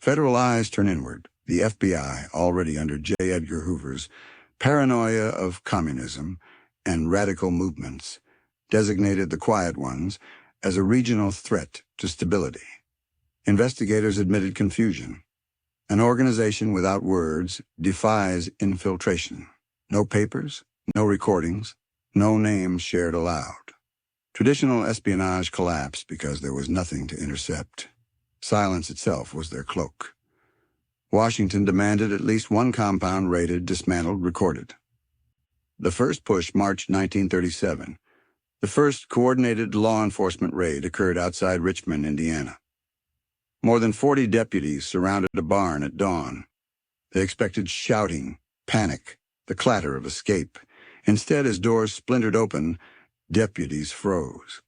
Federal eyes turn inward. The FBI, already under J. Edgar Hoover's paranoia of communism and radical movements, designated the quiet ones as a regional threat to stability. Investigators admitted confusion. An organization without words defies infiltration. No papers, no recordings, no names shared aloud. Traditional espionage collapsed because there was nothing to intercept. Silence itself was their cloak. Washington demanded at least one compound raided, dismantled, recorded. The first push marched 1937. The first coordinated law enforcement raid occurred outside Richmond, Indiana. More than 40 deputies surrounded a barn at dawn. They expected shouting, panic, the clatter of escape. Instead, as doors splintered open, deputies froze.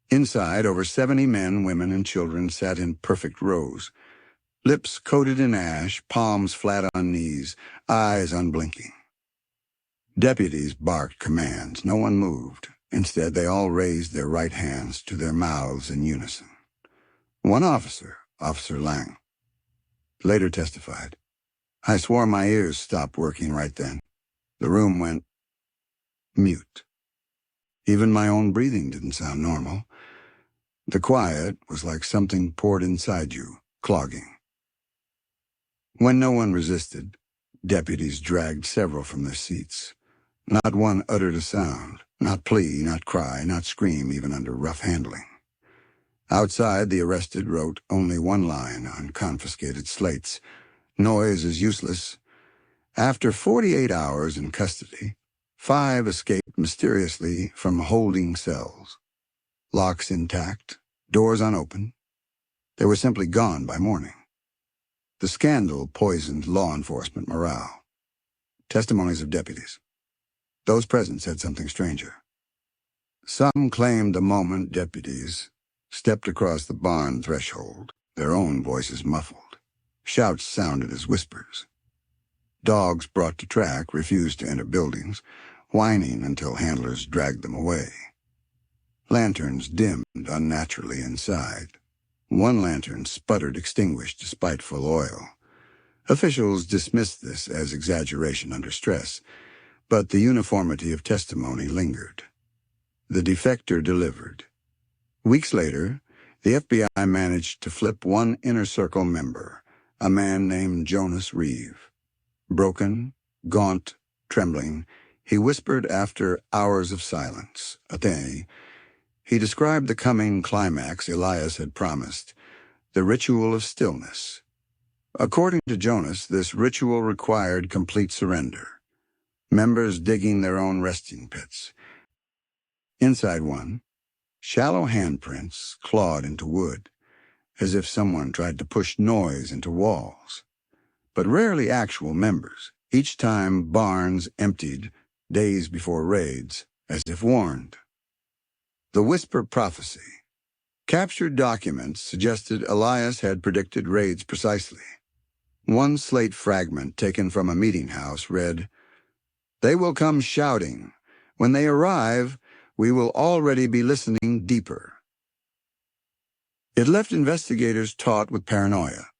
Inside, over 70 men, women, and children sat in perfect rows. Lips coated in ash, palms flat on knees, eyes unblinking. Deputies barked commands. No one moved. Instead, they all raised their right hands to their mouths in unison. One officer, Officer Lang, later testified, "I swore my ears stopped working right then. The room went mute. Even my own breathing didn't sound normal. The quiet was like something poured inside you, clogging." When no one resisted, deputies dragged several from their seats. Not one uttered a sound, not plea, not cry, not scream, even under rough handling. Outside, the arrested wrote only one line on confiscated slates. "Noise is useless." After 48 hours in custody, 5 escaped mysteriously from holding cells. Locks intact, doors unopened. They were simply gone by morning. The scandal poisoned law enforcement morale. Testimonies of deputies. Those present said something stranger. Some claimed the moment deputies stepped across the barn threshold, their own voices muffled. Shouts sounded as whispers. Dogs brought to track refused to enter buildings, whining until handlers dragged them away. Lanterns dimmed unnaturally inside. One lantern sputtered extinguished despite full oil. Officials dismissed this as exaggeration under stress, but the uniformity of testimony lingered. The defector delivered. Weeks later, the FBI managed to flip one inner circle member, a man named Jonas Reeve. Broken, gaunt, trembling, he whispered after hours of silence, he described the coming climax Elias had promised, the ritual of stillness. According to Jonas, this ritual required complete surrender, members digging their own resting pits. Inside one, shallow handprints clawed into wood, as if someone tried to push noise into walls. But rarely actual members, each time barns emptied days before raids, as if warned. The whisper prophecy. Captured documents suggested Elias had predicted raids precisely. One slate fragment taken from a meeting house read, "They will come shouting. When they arrive, we will already be listening deeper." It left investigators taut with paranoia.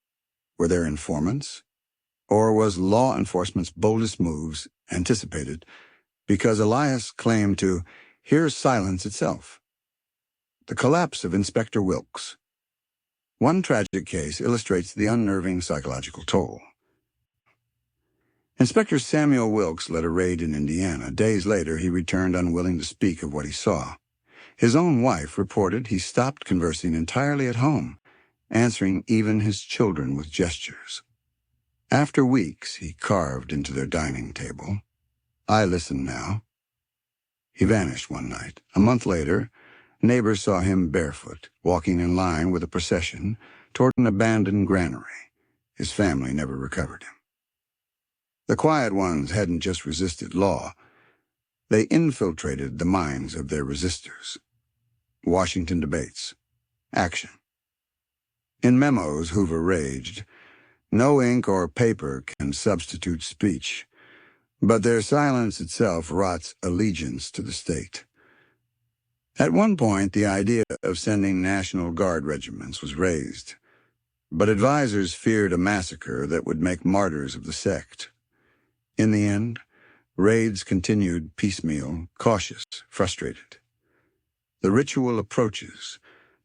Were there informants? Or was law enforcement's boldest moves anticipated because Elias claimed to hear silence itself? The collapse of Inspector Wilkes. One tragic case illustrates the unnerving psychological toll. Inspector Samuel Wilkes led a raid in Indiana. Days later, he returned unwilling to speak of what he saw. His own wife reported he stopped conversing entirely at home, answering even his children with gestures. After weeks, he carved into their dining table. "I listen now." He vanished one night. A month later, neighbors saw him barefoot, walking in line with a procession toward an abandoned granary. His family never recovered him. The quiet ones hadn't just resisted law. They infiltrated the minds of their resistors. Washington debates. Action. In memos, Hoover raged, "No ink or paper can substitute speech, but their silence itself rots allegiance to the state." At one point, the idea of sending National Guard regiments was raised. But advisors feared a massacre that would make martyrs of the sect. In the end, raids continued piecemeal, cautious, frustrated. The ritual approaches,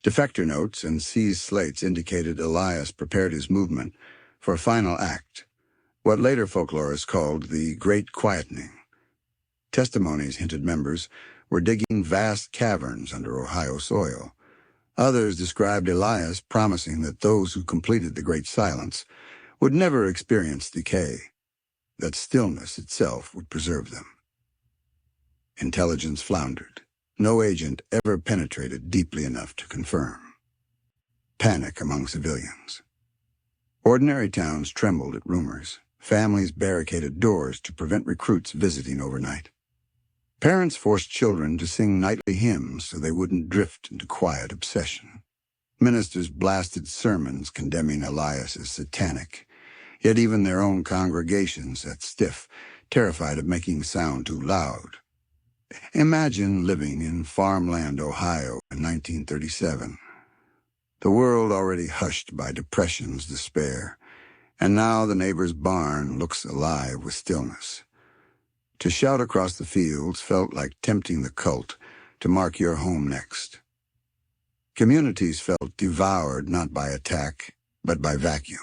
defector notes and seized slates indicated Elias prepared his movement for a final act, what later folklorists called the Great Quietening. Testimonies hinted members were digging vast caverns under Ohio soil. Others described Elias promising that those who completed the Great Silence would never experience decay, that stillness itself would preserve them. Intelligence floundered. No agent ever penetrated deeply enough to confirm. Panic among civilians. Ordinary towns trembled at rumors. Families barricaded doors to prevent recruits visiting overnight. Parents forced children to sing nightly hymns so they wouldn't drift into quiet obsession. Ministers blasted sermons condemning Elias as satanic, yet even their own congregations sat stiff, terrified of making sound too loud. Imagine living in farmland Ohio in 1937. The world already hushed by depression's despair, and now the neighbor's barn looks alive with stillness. To shout across the fields felt like tempting the cult to mark your home next. Communities felt devoured not by attack, but by vacuum.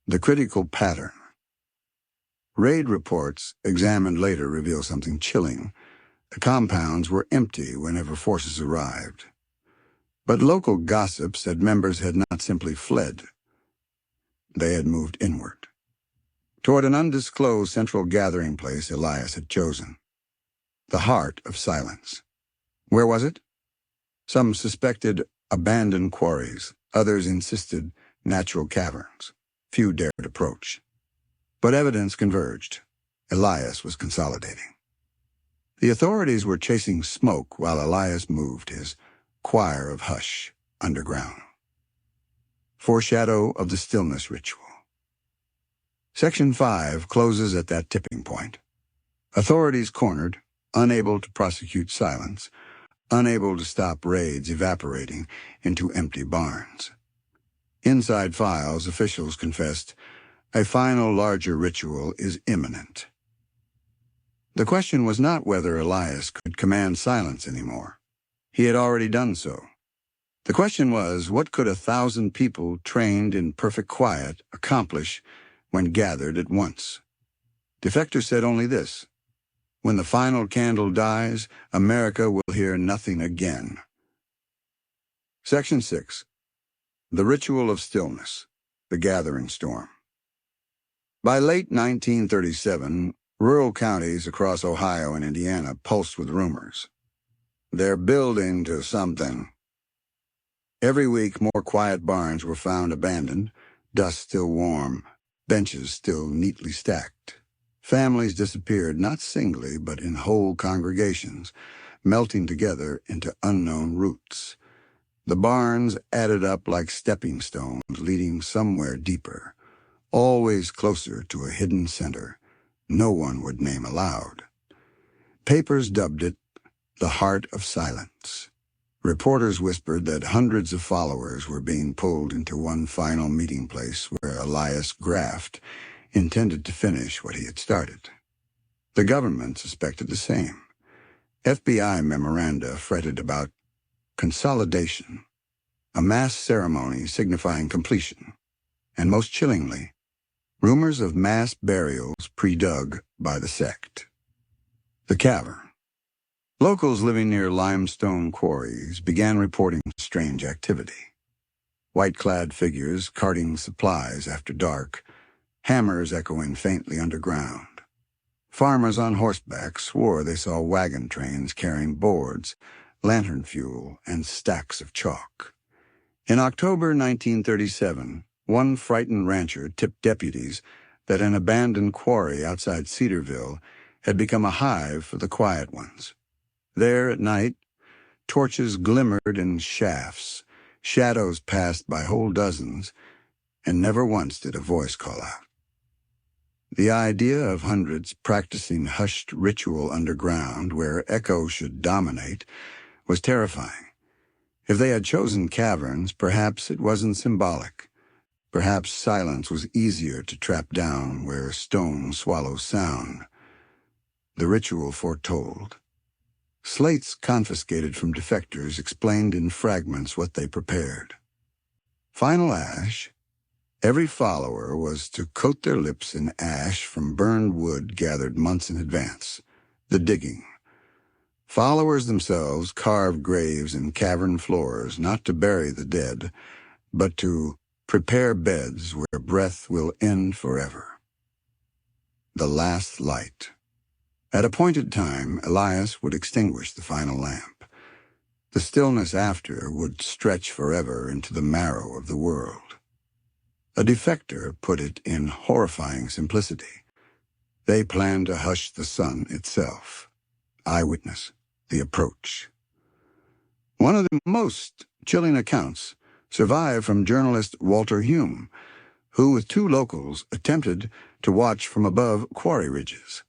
The critical pattern. Raid reports, examined later, reveal something chilling. The compounds were empty whenever forces arrived. But local gossip said members had not simply fled. They had moved inward, toward an undisclosed central gathering place Elias had chosen. The heart of silence. Where was it? Some suspected abandoned quarries. Others insisted natural caverns. Few dared approach. But evidence converged. Elias was consolidating. The authorities were chasing smoke while Elias moved his choir of hush underground. Foreshadow of the stillness ritual. Section 5 closes at that tipping point. Authorities cornered, unable to prosecute silence, unable to stop raids evaporating into empty barns. Inside files, officials confessed, a final larger ritual is imminent. The question was not whether Elias could command silence anymore. He had already done so. The question was, what could 1,000 people trained in perfect quiet accomplish when gathered at once? Defector said only this: when the final candle dies, America will hear nothing again. Section 6. The Ritual of Stillness, the Gathering Storm. By late 1937, rural counties across Ohio and Indiana pulsed with rumors. They're building to something. Every week, more quiet barns were found abandoned, dust still warm, benches still neatly stacked. Families disappeared not singly, but in whole congregations, melting together into unknown roots. The barns added up like stepping stones leading somewhere deeper, always closer to a hidden center no one would name aloud. Papers dubbed it the Heart of Silence. Reporters whispered that hundreds of followers were being pulled into one final meeting place where Elias Graft intended to finish what he had started. The government suspected the same. FBI memoranda fretted about consolidation, a mass ceremony signifying completion, and most chillingly, rumors of mass burials pre-dug by the sect. The cavern. Locals living near limestone quarries began reporting strange activity. White-clad figures carting supplies after dark, hammers echoing faintly underground. Farmers on horseback swore they saw wagon trains carrying boards, lantern fuel, and stacks of chalk. In October 1937, one frightened rancher tipped deputies that an abandoned quarry outside Cedarville had become a hive for the quiet ones. There at night, torches glimmered in shafts, shadows passed by whole dozens, and never once did a voice call out. The idea of hundreds practicing hushed ritual underground where echo should dominate was terrifying. If they had chosen caverns, perhaps it wasn't symbolic. Perhaps silence was easier to trap down where stone swallows sound. The ritual foretold. Slates confiscated from defectors explained in fragments what they prepared. Final ash. Every follower was to coat their lips in ash from burned wood gathered months in advance. The digging. Followers themselves carved graves in cavern floors, not to bury the dead, but to prepare beds where breath will end forever. The last light. At appointed time, Elias would extinguish the final lamp. The stillness after would stretch forever into the marrow of the world. A defector put it in horrifying simplicity. They planned to hush the sun itself. Eyewitness, the approach. One of the most chilling accounts survived from journalist Walter Hume, who with two locals attempted to watch from above quarry ridges.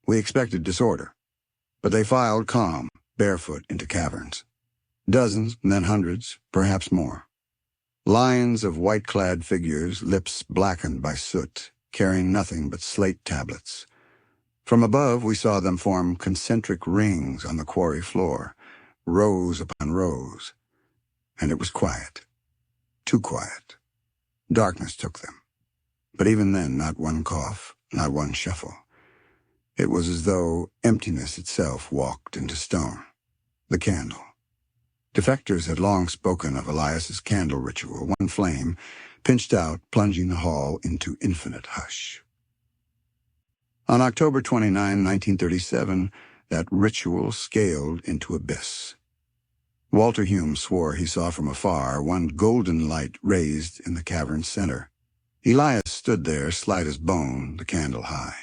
We expected disorder, but they filed calm, barefoot into caverns. Dozens, and then hundreds, perhaps more. Lines of white-clad figures, lips blackened by soot, carrying nothing but slate tablets. From above, we saw them form concentric rings on the quarry floor, rows upon rows. And it was quiet. Too quiet. Darkness took them. But even then, not one cough, not one shuffle. It was as though emptiness itself walked into stone. The candle. Defectors had long spoken of Elias's candle ritual, one flame, pinched out, plunging the hall into infinite hush. On October 29, 1937, that ritual scaled into abyss. Walter Hume swore he saw from afar one golden light raised in the cavern's center. Elias stood there, slight as bone, the candle high.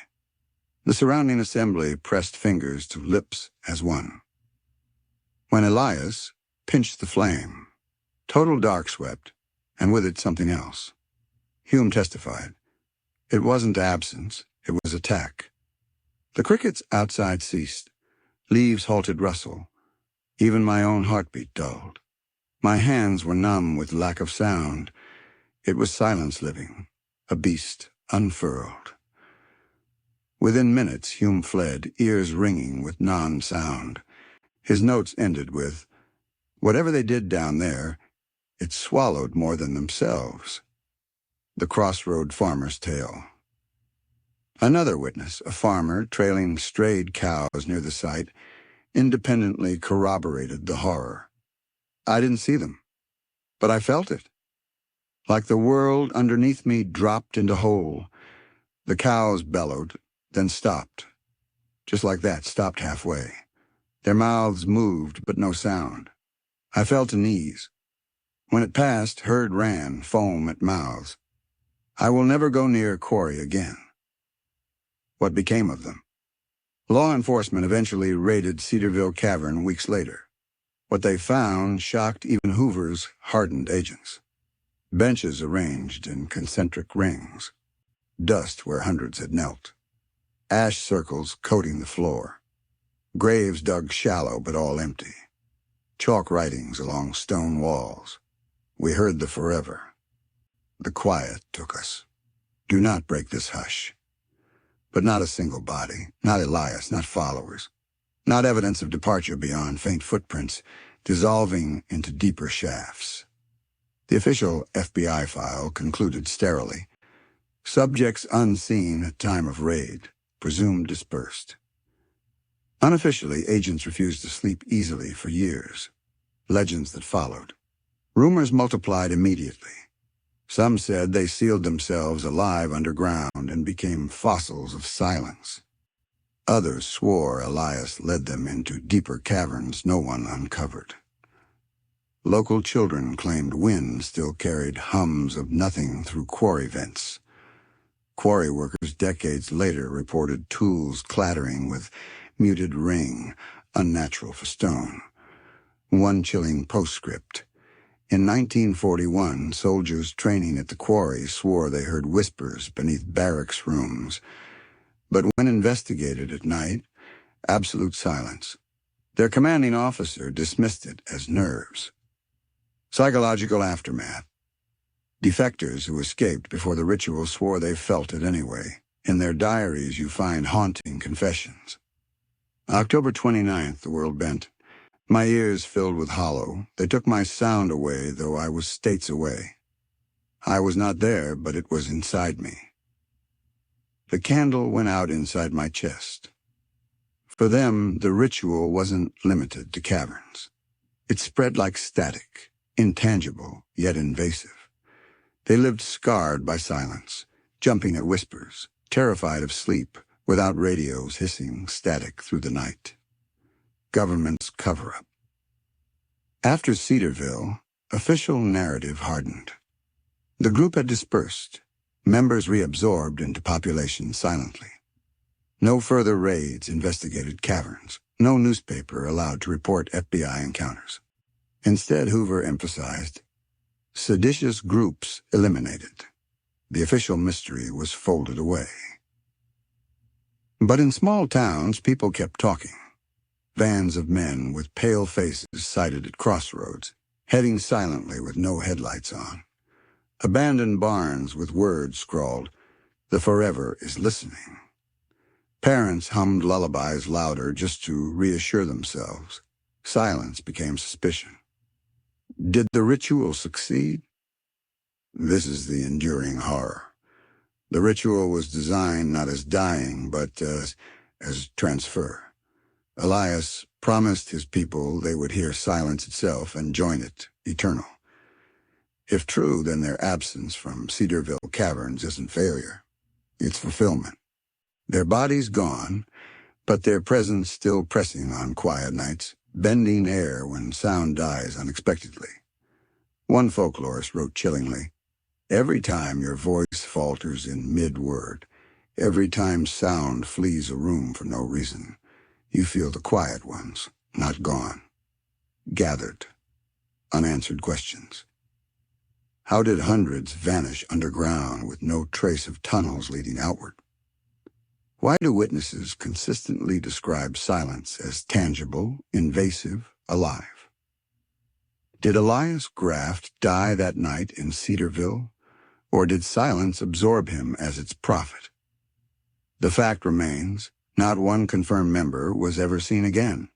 The surrounding assembly pressed fingers to lips as one. When Elias pinched the flame, total dark swept, and with it something else. Hume testified. It wasn't absence, it was attack. The crickets outside ceased. Leaves halted rustle. Even my own heartbeat dulled. My hands were numb with lack of sound. It was silence living, a beast unfurled. Within minutes, Hume fled, ears ringing with non-sound. His notes ended with, "Whatever they did down there, it swallowed more than themselves." The crossroad farmer's tale. Another witness, a farmer trailing strayed cows near the site, independently corroborated the horror. I didn't see them, but I felt it. Like the world underneath me dropped into hole. The cows bellowed, then stopped. Just like that, stopped halfway. Their mouths moved, but no sound. I fell to knees. When it passed, herd ran, foam at mouths. I will never go near quarry again. What became of them? Law enforcement eventually raided Cedarville Cavern weeks later. What they found shocked even Hoover's hardened agents. Benches arranged in concentric rings. Dust where hundreds had knelt. Ash circles coating the floor. Graves dug shallow but all empty. Chalk writings along stone walls. We heard the forever. The quiet took us. Do not break this hush. But not a single body, not Elias, not followers. Not evidence of departure beyond faint footprints, dissolving into deeper shafts. The official FBI file concluded sterilely. Subjects unseen at time of raid, presumed dispersed. Unofficially, agents refused to sleep easily for years. Legends that followed. Rumors multiplied immediately. Some said they sealed themselves alive underground and became fossils of silence. Others swore Elias led them into deeper caverns no one uncovered. Local children claimed wind still carried hums of nothing through quarry vents. Quarry workers decades later reported tools clattering with muted ring, unnatural for stone. One chilling postscript. In 1941, soldiers training at the quarry swore they heard whispers beneath barracks rooms. But when investigated at night, absolute silence. Their commanding officer dismissed it as nerves. Psychological aftermath. Defectors who escaped before the ritual swore they felt it anyway. In their diaries you find haunting confessions. October 29th, the world bent. My ears filled with hollow. They took my sound away, though I was states away. I was not there, but it was inside me. The candle went out inside my chest. For them, the ritual wasn't limited to caverns. It spread like static, intangible, yet invasive. They lived scarred by silence, jumping at whispers, terrified of sleep, without radios hissing static through the night. Government's cover-up. After Cedarville, official narrative hardened. The group had dispersed, members reabsorbed into population silently. No further raids investigated caverns, no newspaper allowed to report FBI encounters. Instead, Hoover emphasized, seditious groups eliminated. The official mystery was folded away. But in small towns, people kept talking. Vans of men with pale faces sighted at crossroads, heading silently with no headlights on. Abandoned barns with words scrawled, "The forever is listening." Parents hummed lullabies louder just to reassure themselves. Silence became suspicion. Did the ritual succeed? This is the enduring horror. The ritual was designed not as dying, but as transfer. Elias promised his people they would hear silence itself and join it, eternal. If true, then their absence from Cedarville Caverns isn't failure. It's fulfillment. Their bodies gone, but their presence still pressing on quiet nights, bending air when sound dies unexpectedly. One folklorist wrote chillingly, "Every time your voice falters in mid-word, every time sound flees a room for no reason, you feel the quiet ones, not gone, gathered, unanswered questions." How did hundreds vanish underground with no trace of tunnels leading outward? Why do witnesses consistently describe silence as tangible, invasive, alive? Did Elias Graft die that night in Cedarville, or did silence absorb him as its prophet? The fact remains, not one confirmed member was ever seen again.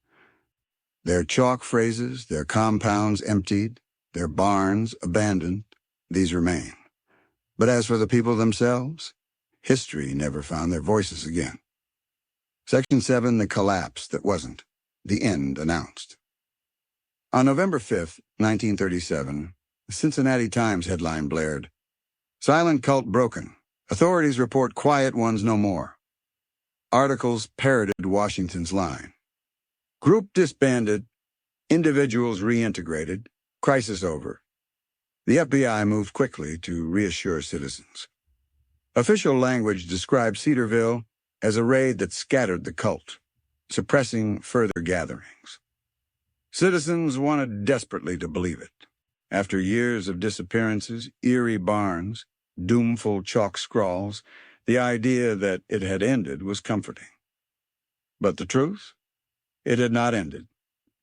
Their chalk phrases, their compounds emptied, their barns abandoned, these remain. But as for the people themselves, history never found their voices again. Section 7, the collapse that wasn't, the end announced. On November 5th, 1937, the Cincinnati Times headline blared, "Silent cult broken. Authorities report quiet ones no more." Articles parroted Washington's line. Group disbanded, individuals reintegrated, crisis over. The FBI moved quickly to reassure citizens. Official language described Cedarville as a raid that scattered the cult, suppressing further gatherings. Citizens wanted desperately to believe it. After years of disappearances, eerie barns, doomful chalk scrawls, the idea that it had ended was comforting. But the truth? It had not ended.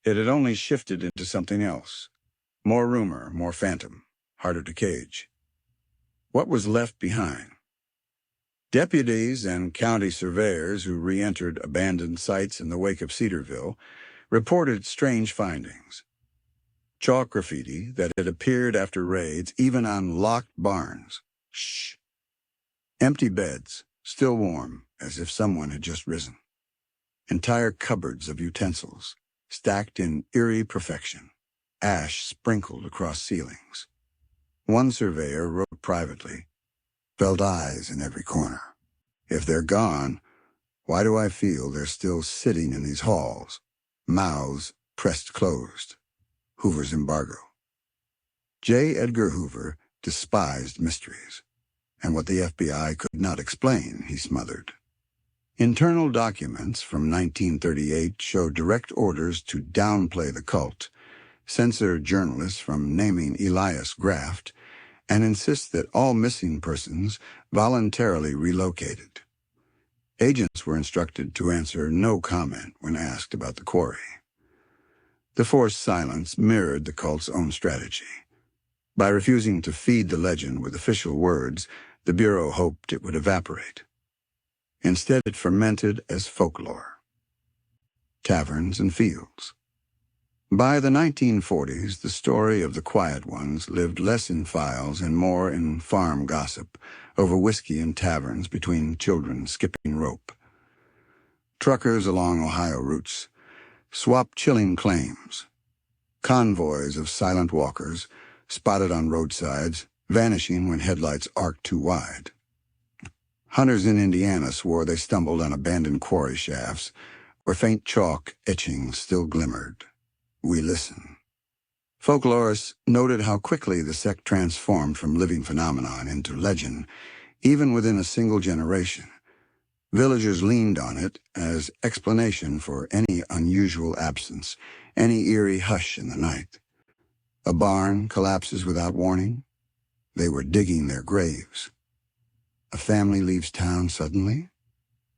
It had only shifted into something else. More rumor, more phantom, harder to cage. What was left behind? Deputies and county surveyors who re-entered abandoned sites in the wake of Cedarville reported strange findings. Chalk graffiti that had appeared after raids, even on locked barns. Shh. Empty beds, still warm, as if someone had just risen. Entire cupboards of utensils, stacked in eerie perfection. Ash sprinkled across ceilings. One surveyor wrote privately, "Felt eyes in every corner. If they're gone, why do I feel they're still sitting in these halls, mouths pressed closed?" Hoover's embargo. J. Edgar Hoover despised mysteries, and what the FBI could not explain, he smothered. Internal documents from 1938 show direct orders to downplay the cult, censor journalists from naming Elias Graft, and insist that all missing persons voluntarily relocated. Agents were instructed to answer no comment when asked about the quarry. The forced silence mirrored the cult's own strategy, By refusing to feed the legend with official words, the Bureau hoped it would evaporate. Instead, it fermented as folklore. Taverns and fields. By the 1940s, the story of the quiet ones lived less in files and more in farm gossip over whiskey in taverns between children skipping rope. Truckers along Ohio routes swapped chilling claims. Convoys of silent walkers, spotted on roadsides, vanishing when headlights arced too wide. Hunters in Indiana swore they stumbled on abandoned quarry shafts where faint chalk etchings still glimmered. We listen. Folklorists noted how quickly the sect transformed from living phenomenon into legend, even within a single generation. Villagers leaned on it as explanation for any unusual absence, any eerie hush in the night. A barn collapses without warning. They were digging their graves. A family leaves town suddenly.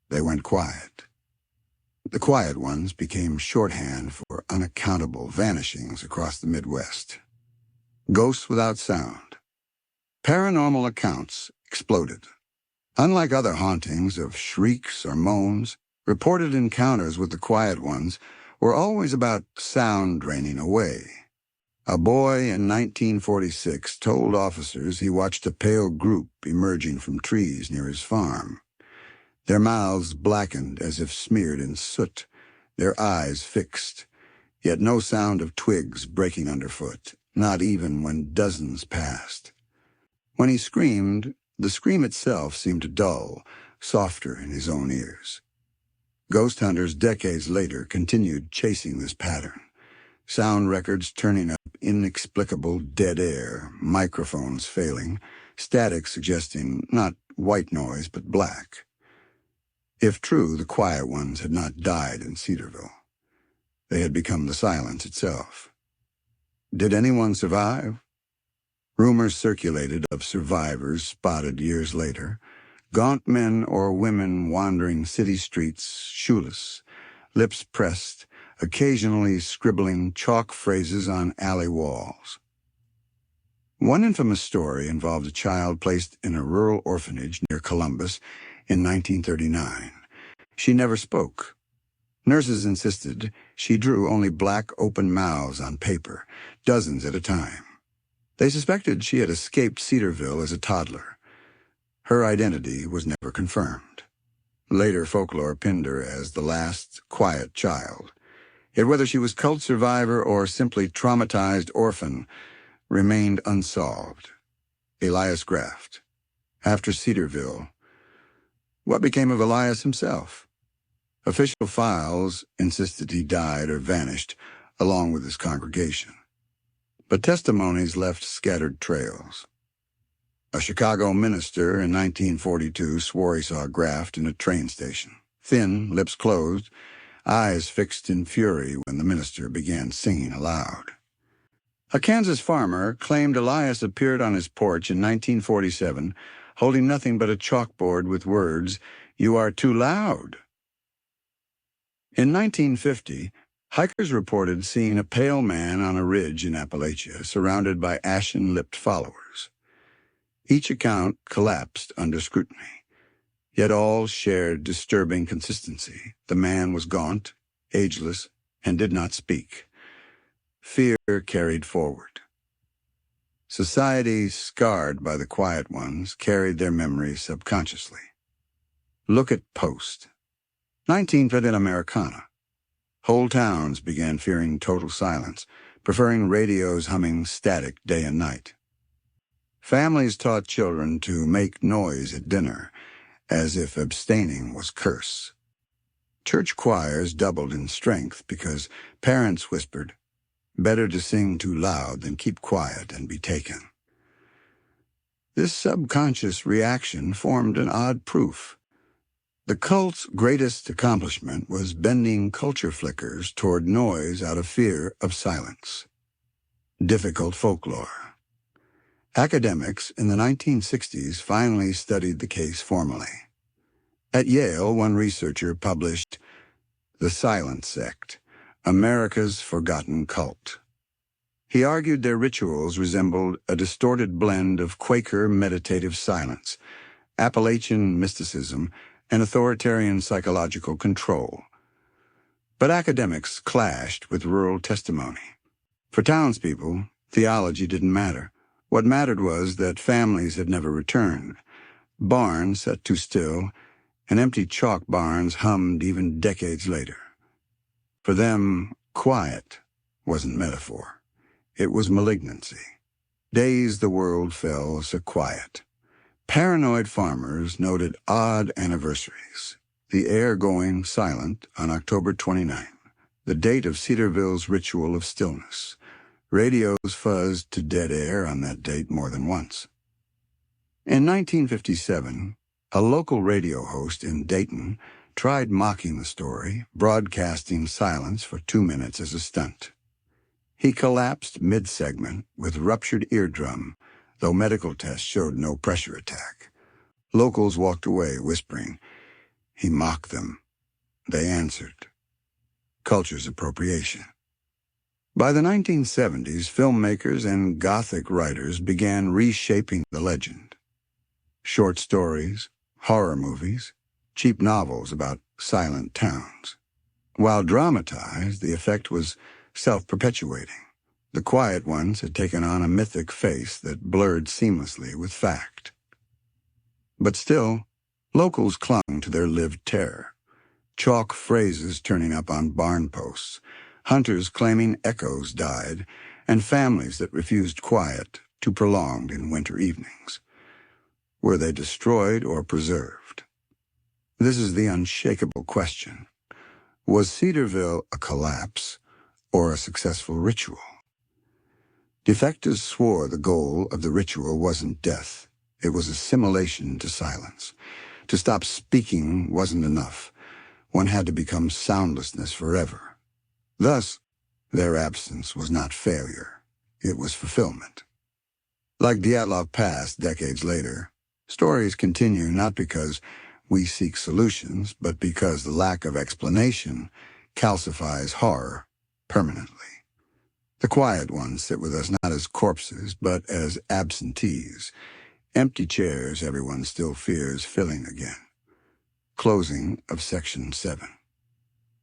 They went quiet. The quiet ones became shorthand for unaccountable vanishings across the Midwest. Ghosts without sound. Paranormal accounts exploded. Unlike other hauntings of shrieks or moans, reported encounters with the quiet ones were always about sound draining away. A boy in 1946 told officers he watched a pale group emerging from trees near his farm. Their mouths blackened as if smeared in soot, their eyes fixed, yet no sound of twigs breaking underfoot, not even when dozens passed. When he screamed, the scream itself seemed dull, softer in his own ears. Ghost hunters decades later continued chasing this pattern, sound records turning up inexplicable dead air, microphones failing, static suggesting not white noise but black. If true, the quiet ones had not died in Cedarville. They had become the silence itself. Did anyone survive? Rumors circulated of survivors spotted years later, gaunt men or women wandering city streets, shoeless, lips pressed, occasionally scribbling chalk phrases on alley walls. One infamous story involved a child placed in a rural orphanage near Columbus in 1939. She never spoke. Nurses insisted she drew only black open mouths on paper, dozens at a time. They suspected she had escaped Cedarville as a toddler. Her identity was never confirmed. Later folklore pinned her as the last quiet child. Yet whether she was cult survivor or simply traumatized orphan remained unsolved. Elias Graft. After Cedarville, what became of Elias himself? Official files insisted he died or vanished along with his congregation. But testimonies left scattered trails. A Chicago minister in 1942 swore he saw Graft in a train station, thin, lips closed, eyes fixed in fury when the minister began singing aloud. A Kansas farmer claimed Elias appeared on his porch in 1947 holding nothing but a chalkboard with words, "You are too loud." In 1950, hikers reported seeing a pale man on a ridge in Appalachia surrounded by ashen-lipped followers. Each account collapsed under scrutiny, yet all shared disturbing consistency. The man was gaunt, ageless, and did not speak. Fear carried forward. Society, scarred by the quiet ones, carried their memories subconsciously. Look at Post. 1950 Americana. Whole towns began fearing total silence, preferring radios humming static day and night. Families taught children to make noise at dinner, as if abstaining was curse. Church choirs doubled in strength because parents whispered, "Better to sing too loud than keep quiet and be taken." This subconscious reaction formed an odd proof. The cult's greatest accomplishment was bending culture flickers toward noise out of fear of silence. Difficult folklore. Academics in the 1960s finally studied the case formally. At Yale, one researcher published The Silent Sect, America's Forgotten Cult. He argued their rituals resembled a distorted blend of Quaker meditative silence, Appalachian mysticism, and authoritarian psychological control. But academics clashed with rural testimony. For townspeople, theology didn't matter. What mattered was that families had never returned. Barns sat too still, and empty chalk barns hummed even decades later. For them, quiet wasn't metaphor. It was malignancy. Days the world fell so quiet. Paranoid farmers noted odd anniversaries. The air going silent on October 29, the date of Cedarville's ritual of stillness. Radios fuzzed to dead air on that date more than once. In 1957, a local radio host in Dayton tried mocking the story, broadcasting silence for 2 minutes as a stunt. He collapsed mid-segment with ruptured eardrum, though medical tests showed no pressure attack. Locals walked away, whispering. He mocked them. They answered. Culture's appropriation. By the 1970s, filmmakers and Gothic writers began reshaping the legend. Short stories, horror movies, cheap novels about silent towns. While dramatized, the effect was self-perpetuating. The quiet ones had taken on a mythic face that blurred seamlessly with fact. But still, locals clung to their lived terror. Chalk phrases turning up on barn posts, hunters claiming echoes died, and families that refused quiet too prolonged in winter evenings. Were they destroyed or preserved? This is the unshakable question. Was Cedarville a collapse or a successful ritual? Defectors swore the goal of the ritual wasn't death. It was assimilation to silence. To stop speaking wasn't enough. One had to become soundlessness forever. Thus, their absence was not failure. It was fulfillment. Like Dyatlov Pass decades later, stories continue not because we seek solutions, but because the lack of explanation calcifies horror permanently. The quiet ones sit with us not as corpses, but as absentees, empty chairs everyone still fears filling again. Closing of Section 7.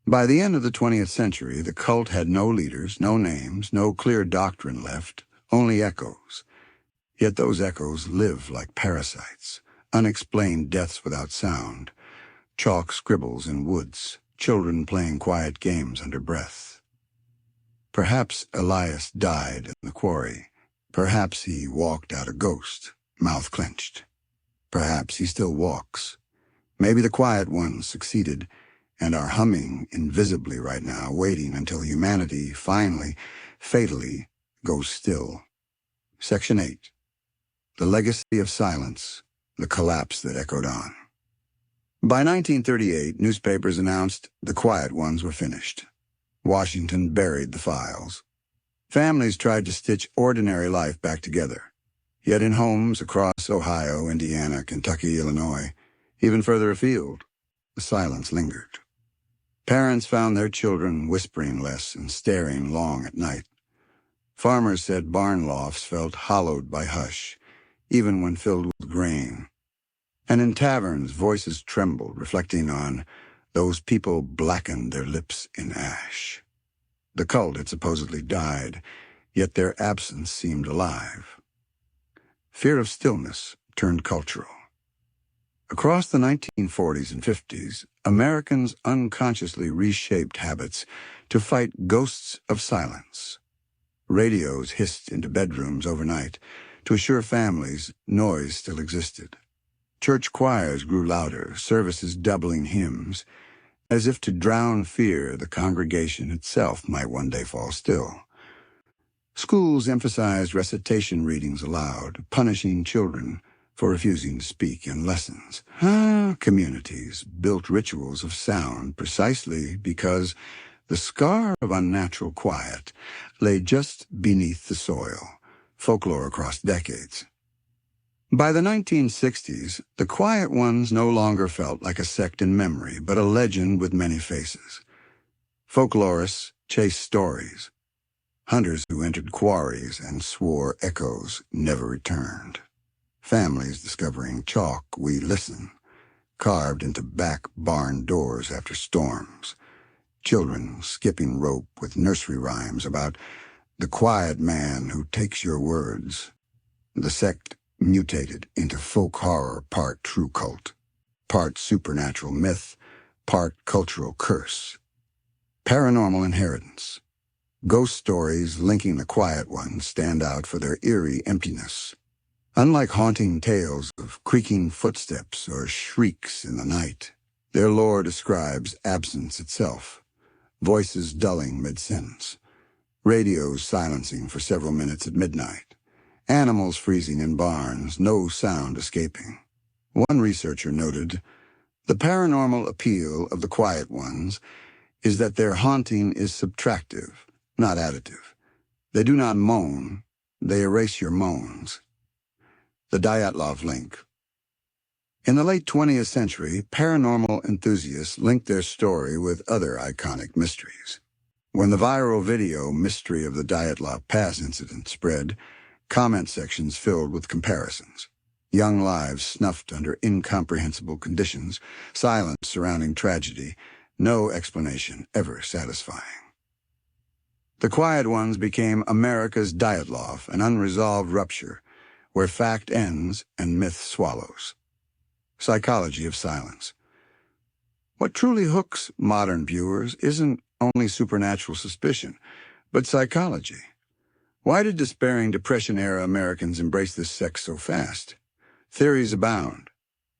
By the end of the 20th century, the cult had no leaders, no names, no clear doctrine left, only echoes. Yet those echoes live like parasites, unexplained deaths without sound, chalk scribbles in woods, children playing quiet games under breath. Perhaps Elias died in the quarry. Perhaps he walked out a ghost, mouth clenched. Perhaps he still walks. Maybe the quiet ones succeeded and are humming invisibly right now, waiting until humanity finally, fatally, goes still. Section 8. The legacy of silence, the collapse that echoed on. By 1938, newspapers announced the quiet ones were finished. Washington buried the files. Families tried to stitch ordinary life back together. Yet in homes across Ohio, Indiana, Kentucky, Illinois, even further afield, the silence lingered. Parents found their children whispering less and staring long at night. Farmers said barn lofts felt hollowed by hush, even when filled with grain. And in taverns, voices trembled, reflecting on those people blackened their lips in ash. The cult had supposedly died, yet their absence seemed alive. Fear of stillness turned cultural. Across the 1940s and 50s, Americans unconsciously reshaped habits to fight ghosts of silence. Radios hissed into bedrooms overnight to assure families noise still existed. Church choirs grew louder, services doubling hymns. As if to drown fear, the congregation itself might one day fall still. Schools emphasized recitation readings aloud, punishing children for refusing to speak in lessons. Communities built rituals of sound precisely because the scar of unnatural quiet lay just beneath the soil, folklore across decades. By the 1960s, the quiet ones no longer felt like a sect in memory, but a legend with many faces. Folklorists chased stories. Hunters who entered quarries and swore echoes never returned. Families discovering chalk we listen, carved into back barn doors after storms. Children skipping rope with nursery rhymes about the quiet man who takes your words. The sect mutated into folk horror, part true cult, part supernatural myth, part cultural curse. Paranormal inheritance. Ghost stories linking the quiet ones stand out for their eerie emptiness. Unlike haunting tales of creaking footsteps or shrieks in the night, their lore describes absence itself, voices dulling mid-sentence, radios silencing for several minutes at midnight, animals freezing in barns, no sound escaping. One researcher noted, the paranormal appeal of the quiet ones is that their haunting is subtractive, not additive. They do not moan, they erase your moans. The Dyatlov link. In the late 20th century, paranormal enthusiasts linked their story with other iconic mysteries. When the viral video Mystery of the Dyatlov Pass incident spread, comment sections filled with comparisons. Young lives snuffed under incomprehensible conditions, silence surrounding tragedy, no explanation ever satisfying. The quiet ones became America's Dyatlov, an unresolved rupture, where fact ends and myth swallows. Psychology of silence. What truly hooks modern viewers isn't only supernatural suspicion, but psychology. Why did despairing Depression-era Americans embrace this sect so fast? Theories abound.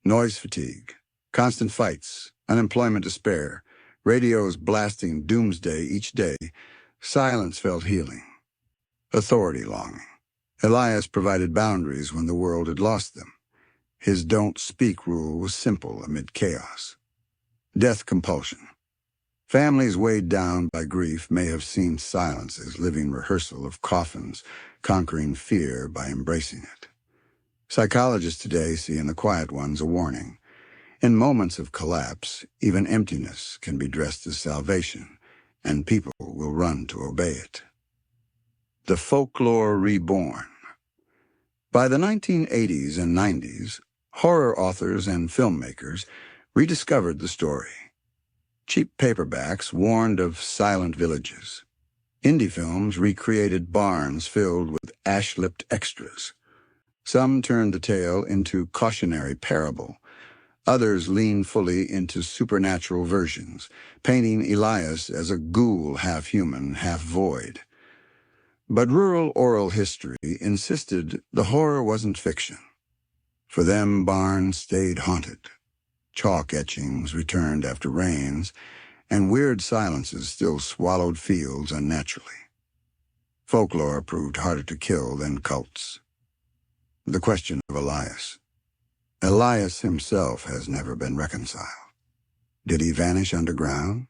Noise fatigue, constant fights, unemployment despair, radios blasting doomsday each day. Silence felt healing. Authority longing. Elias provided boundaries when the world had lost them. His don't speak rule was simple amid chaos. Death compulsion. Families weighed down by grief may have seen silence as living rehearsal of coffins, conquering fear by embracing it. Psychologists today see in the quiet ones a warning. In moments of collapse, even emptiness can be dressed as salvation, and people will run to obey it. The folklore reborn. By the 1980s and 90s, horror authors and filmmakers rediscovered the story. Cheap paperbacks warned of silent villages. Indie films recreated barns filled with ash-lipped extras. Some turned the tale into cautionary parable. Others leaned fully into supernatural versions, painting Elias as a ghoul half-human, half-void. But rural oral history insisted the horror wasn't fiction. For them, barns stayed haunted. Chalk etchings returned after rains, and weird silences still swallowed fields unnaturally. Folklore proved harder to kill than cults. The question of Elias. Elias himself has never been reconciled. Did he vanish underground?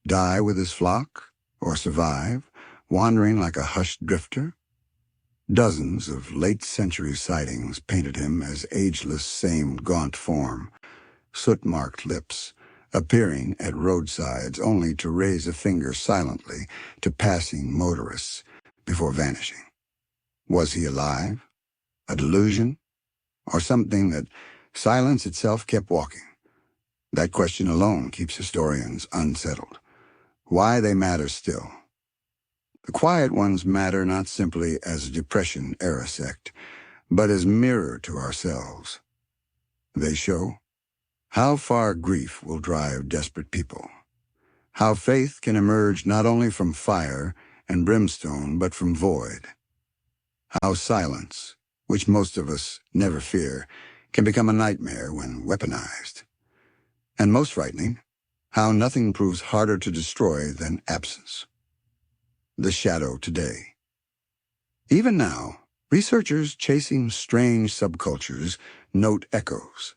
Die with his flock? Or survive, wandering like a hushed drifter? Dozens of late-century sightings painted him as ageless, same gaunt form, soot-marked lips, appearing at roadsides only to raise a finger silently to passing motorists before vanishing. Was he alive? A delusion? Or something that silence itself kept walking? That question alone keeps historians unsettled. Why they matter still. The quiet ones matter not simply as a Depression-era sect, but as mirror to ourselves. They show how far grief will drive desperate people, how faith can emerge not only from fire and brimstone, but from void, how silence, which most of us never fear, can become a nightmare when weaponized. And most frightening, how nothing proves harder to destroy than absence. The shadow today. Even now, researchers chasing strange subcultures note echoes.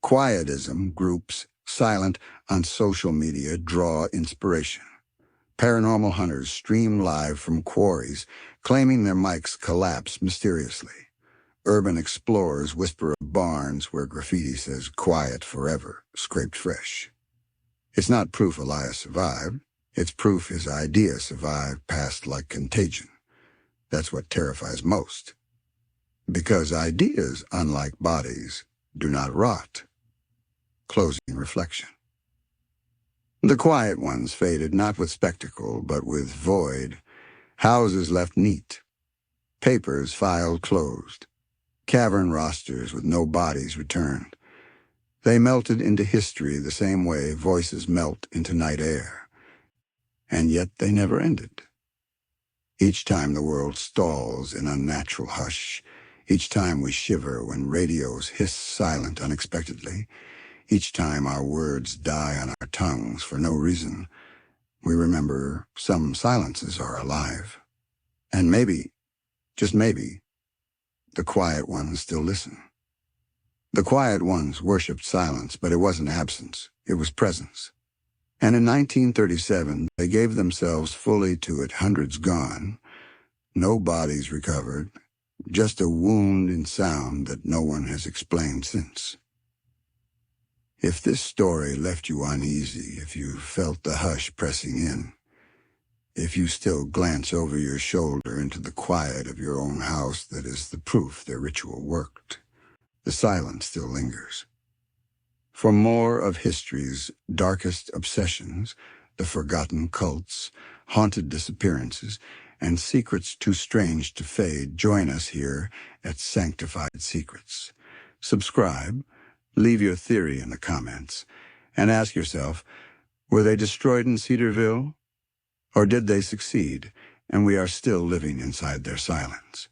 Quietism groups silent on social media draw inspiration. Paranormal hunters stream live from quarries, claiming their mics collapse mysteriously. Urban explorers whisper of barns where graffiti says "quiet forever," scraped fresh. It's not proof Elias survived, It's proof his idea survived past like contagion. That's what terrifies most. Because ideas, unlike bodies, do not rot. Closing reflection. The quiet ones faded not with spectacle, but with void. Houses left neat. Papers filed closed. Cavern rosters with no bodies returned. They melted into history the same way voices melt into night air. And yet they never ended. Each time the world stalls in unnatural hush, each time we shiver when radios hiss silent unexpectedly, each time our words die on our tongues for no reason, we remember some silences are alive. And maybe, just maybe, the quiet ones still listen. The quiet ones worshipped silence, but it wasn't absence, it was presence. And in 1937, they gave themselves fully to it, hundreds gone, no bodies recovered, just a wound in sound that no one has explained since. If this story left you uneasy, if you felt the hush pressing in, if you still glance over your shoulder into the quiet of your own house that is the proof their ritual worked, the silence still lingers. For more of history's darkest obsessions, the forgotten cults, haunted disappearances, and secrets too strange to fade, join us here at Sanctified Secrets. Subscribe, leave your theory in the comments, and ask yourself, were they destroyed in Cedarville? Or did they succeed, and we are still living inside their silence?